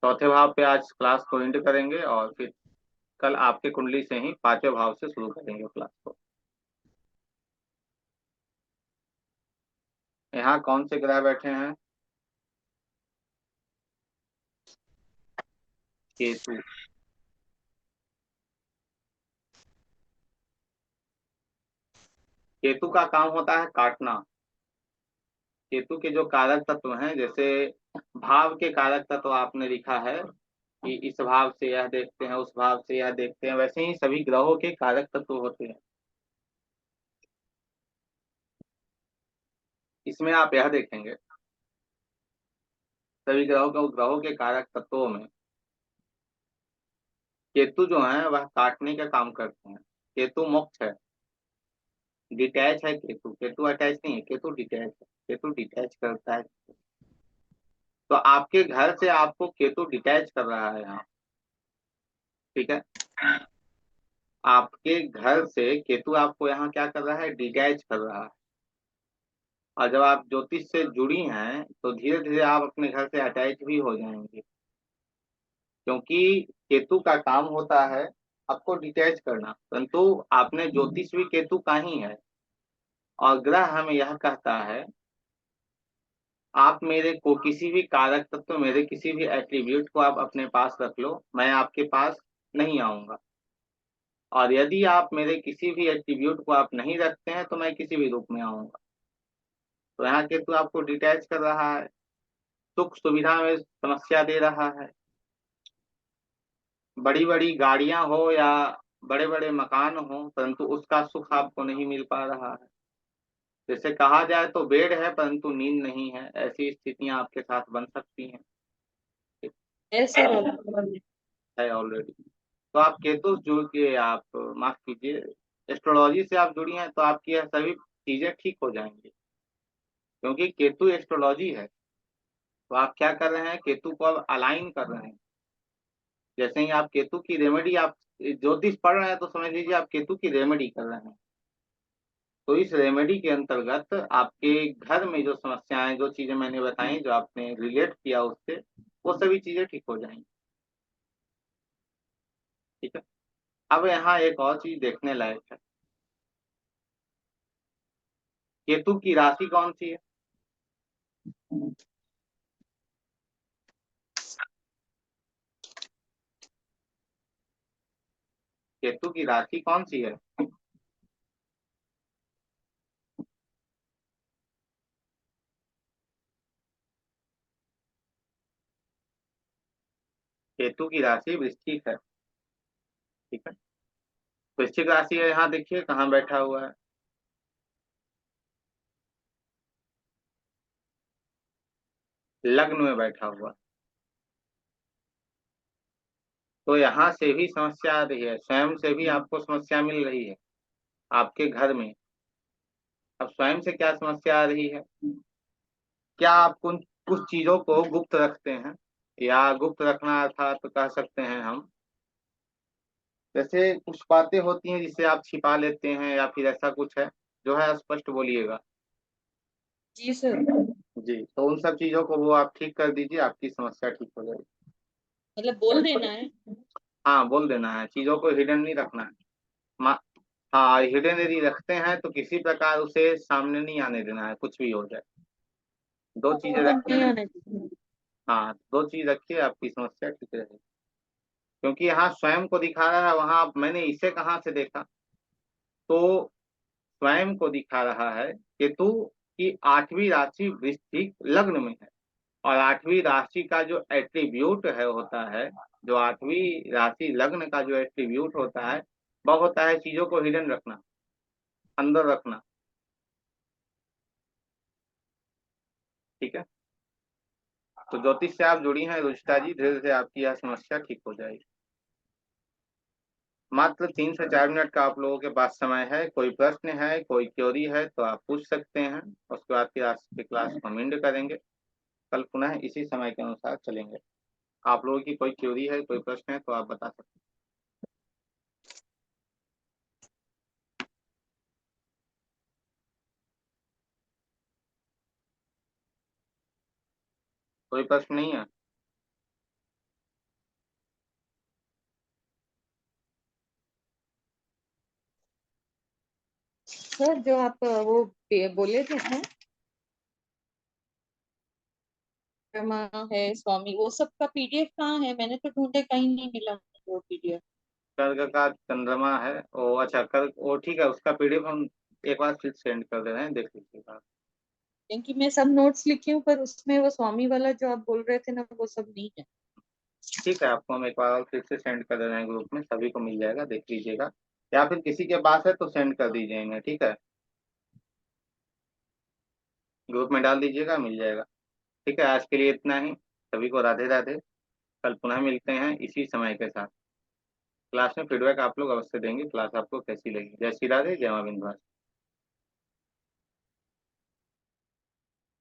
चौथे भाव पे आज क्लास को एंड करेंगे और फिर कल आपके कुंडली से ही 5वें भाव से शुरू करेंगे क्लास को। यहाँ कौन से ग्रह बैठे हैं? केतु। केतु का काम होता है काटना। केतु के जो कारक तत्व हैं, जैसे भाव के कारक तत्व आपने लिखा है कि इस भाव से यह देखते हैं, उस भाव से यह देखते हैं, वैसे ही सभी ग्रहों के कारक तत्व होते हैं। इसमें आप यह देखेंगे सभी ग्रहों के कारक तत्वों में केतु जो है वह काटने का काम करते हैं। केतु मुक्त है, डिटैच है। केतु केतु अटैच नहीं है, केतु डिटैच है। केतु डिटैच करता है। तो आपके घर से आपको केतु डिटैच कर रहा है यहाँ। ठीक है, आपके घर से केतु आपको यहाँ क्या कर रहा है, डिटैच कर रहा है। और जब आप ज्योतिष से जुड़ी हैं तो धीरे धीरे आप अपने घर से अटैच भी हो जाएंगे, क्योंकि केतु का काम होता है आपको डिटैच करना। परंतु आपने ज्योतिष भी केतु का ही है, और ग्रह हमें यह कहता है आप मेरे को किसी भी कारक तत्व, मेरे किसी भी एट्रीब्यूट को आप अपने पास रख लो, मैं आपके पास नहीं आऊंगा। और यदि आप मेरे किसी भी एट्रीब्यूट को आप नहीं रखते हैं तो मैं किसी भी रूप में आऊंगा। तो यहाँ केतु आपको डिटैच कर रहा है, सुख सुविधा में समस्या दे रहा है। बड़ी बड़ी गाड़ियां हो या बड़े बड़े मकान हो, परंतु उसका सुख आपको नहीं मिल पा रहा है। जैसे कहा जाए तो बेड है परंतु नींद नहीं है, ऐसी स्थितियां आपके साथ बन सकती हैं। है सर। है ऑलरेडी। तो आप केतु जुड़ के आप, माफ कीजिए, एस्ट्रोलॉजी से आप जुड़ी हैं तो आपकी यह सभी चीजें ठीक हो जाएंगी, क्योंकि केतु एस्ट्रोलॉजी है। तो आप क्या कर रहे हैं, केतु को अब अलाइन कर रहे हैं। जैसे ही आप केतु की रेमेडी, आप ज्योतिष पढ़ रहे हैं तो समझ लीजिए आप केतु की रेमेडी कर रहे हैं। तो इस रेमेडी के अंतर्गत आपके घर में जो समस्याएं, जो चीजें मैंने बताई, जो आपने रिलेट किया उससे, वो सभी चीजें ठीक हो जाएंगी। ठीक है, अब यहाँ एक और चीज देखने लायक है। केतु की राशि कौन सी है? केतु की राशि कौन सी है? केतु की राशि वृश्चिक है। ठीक है, वृश्चिक राशि है, यहाँ देखिए कहाँ बैठा हुआ है, लग्न में बैठा हुआ। तो यहाँ से भी समस्या आ रही है, स्वयं से भी आपको समस्या मिल रही है आपके घर में। अब स्वयं से क्या समस्या आ रही है? क्या आप कुछ चीजों को गुप्त रखते हैं, या गुप्त रखना अर्थात तो कह सकते हैं हम, जैसे कुछ बातें होती हैं जिसे आप छिपा लेते हैं, या फिर ऐसा कुछ है जो है, स्पष्ट बोलिएगा। जी सर। जी, तो उन सब चीजों को वो आप ठीक कर दीजिए, आपकी समस्या ठीक हो जाएगी। मतलब बोल देना है? हाँ, बोल देना है, चीजों को हिडन नहीं रखना है। मा- हाँ, हिडन यदि रखते हैं तो किसी प्रकार उसे सामने नहीं आने देना है, कुछ भी हो जाए। दो चीजें मतलब रखिए। नहीं आने देना। हाँ, दो चीज रखिए, आपकी समस्या ठीक रहेगी। क्योंकि यहाँ स्वयं को दिखा रहा है, वहां मैंने इसे कहाँ से देखा, तो स्वयं को दिखा रहा है केतु की 8वीं राशि वृश्चिक लग्न में है। और 8वीं राशि का जो एट्रीब्यूट है होता है, जो 8वीं राशि लग्न का जो एट्रीब्यूट होता है, वह होता है चीजों को हिडन रखना, अंदर रखना। ठीक है, तो ज्योतिष से आप जुड़ी हैं रुचिता जी, धीरे धीरे आपकी यह समस्या ठीक हो जाएगी। मात्र 3 से 4 मिनट का आप लोगों के पास समय है। कोई प्रश्न है, कोई क्वेरी है तो आप पूछ सकते हैं। उसके बाद फिर आज की क्लास को हम एंड करेंगे। कल पुनः इसी समय के अनुसार चलेंगे। आप लोगों की कोई क्वेरी है, कोई प्रश्न है तो आप बता सकते हैं। कोई प्रश्न नहीं है? सर जो आप वो बोले थे ना, शर्मा है स्वामी, वो सब का पीडीएफ कहाँ है? मैंने तो ढूंढे, कहीं नहीं मिला वो पीडीएफ। कर्क का चंद्रमा है, ओ अच्छा, कर्क, ओ ठीक है, उसका पीडीएफ हम एक बार फिर सेंड कर दे रहे हैं, देख लीजिएगा। क्योंकि मैं सब नोट्स लिखी हूँ, पर उसमें वो स्वामी वाला जो आप बोल रहे थे ना, वो सब नहीं है। ठीक है, आपको हम एक बार और फिर से सेंड कर दे रहे हैं, ग्रुप में सभी को मिल जाएगा, देख लीजिएगा। या फिर किसी के पास है तो सेंड कर दीजिए इन्हें, ठीक है, ग्रुप में डाल दीजिएगा, मिल जाएगा। ठीक है, आज के लिए इतना ही। सभी को राधे राधे। कल पुनः मिलते हैं इसी समय के साथ। क्लास में फीडबैक आप लोग अवश्य देंगे, क्लास आपको कैसी लगी। जय श्री राधे, जय मां विंध्यवासिनी।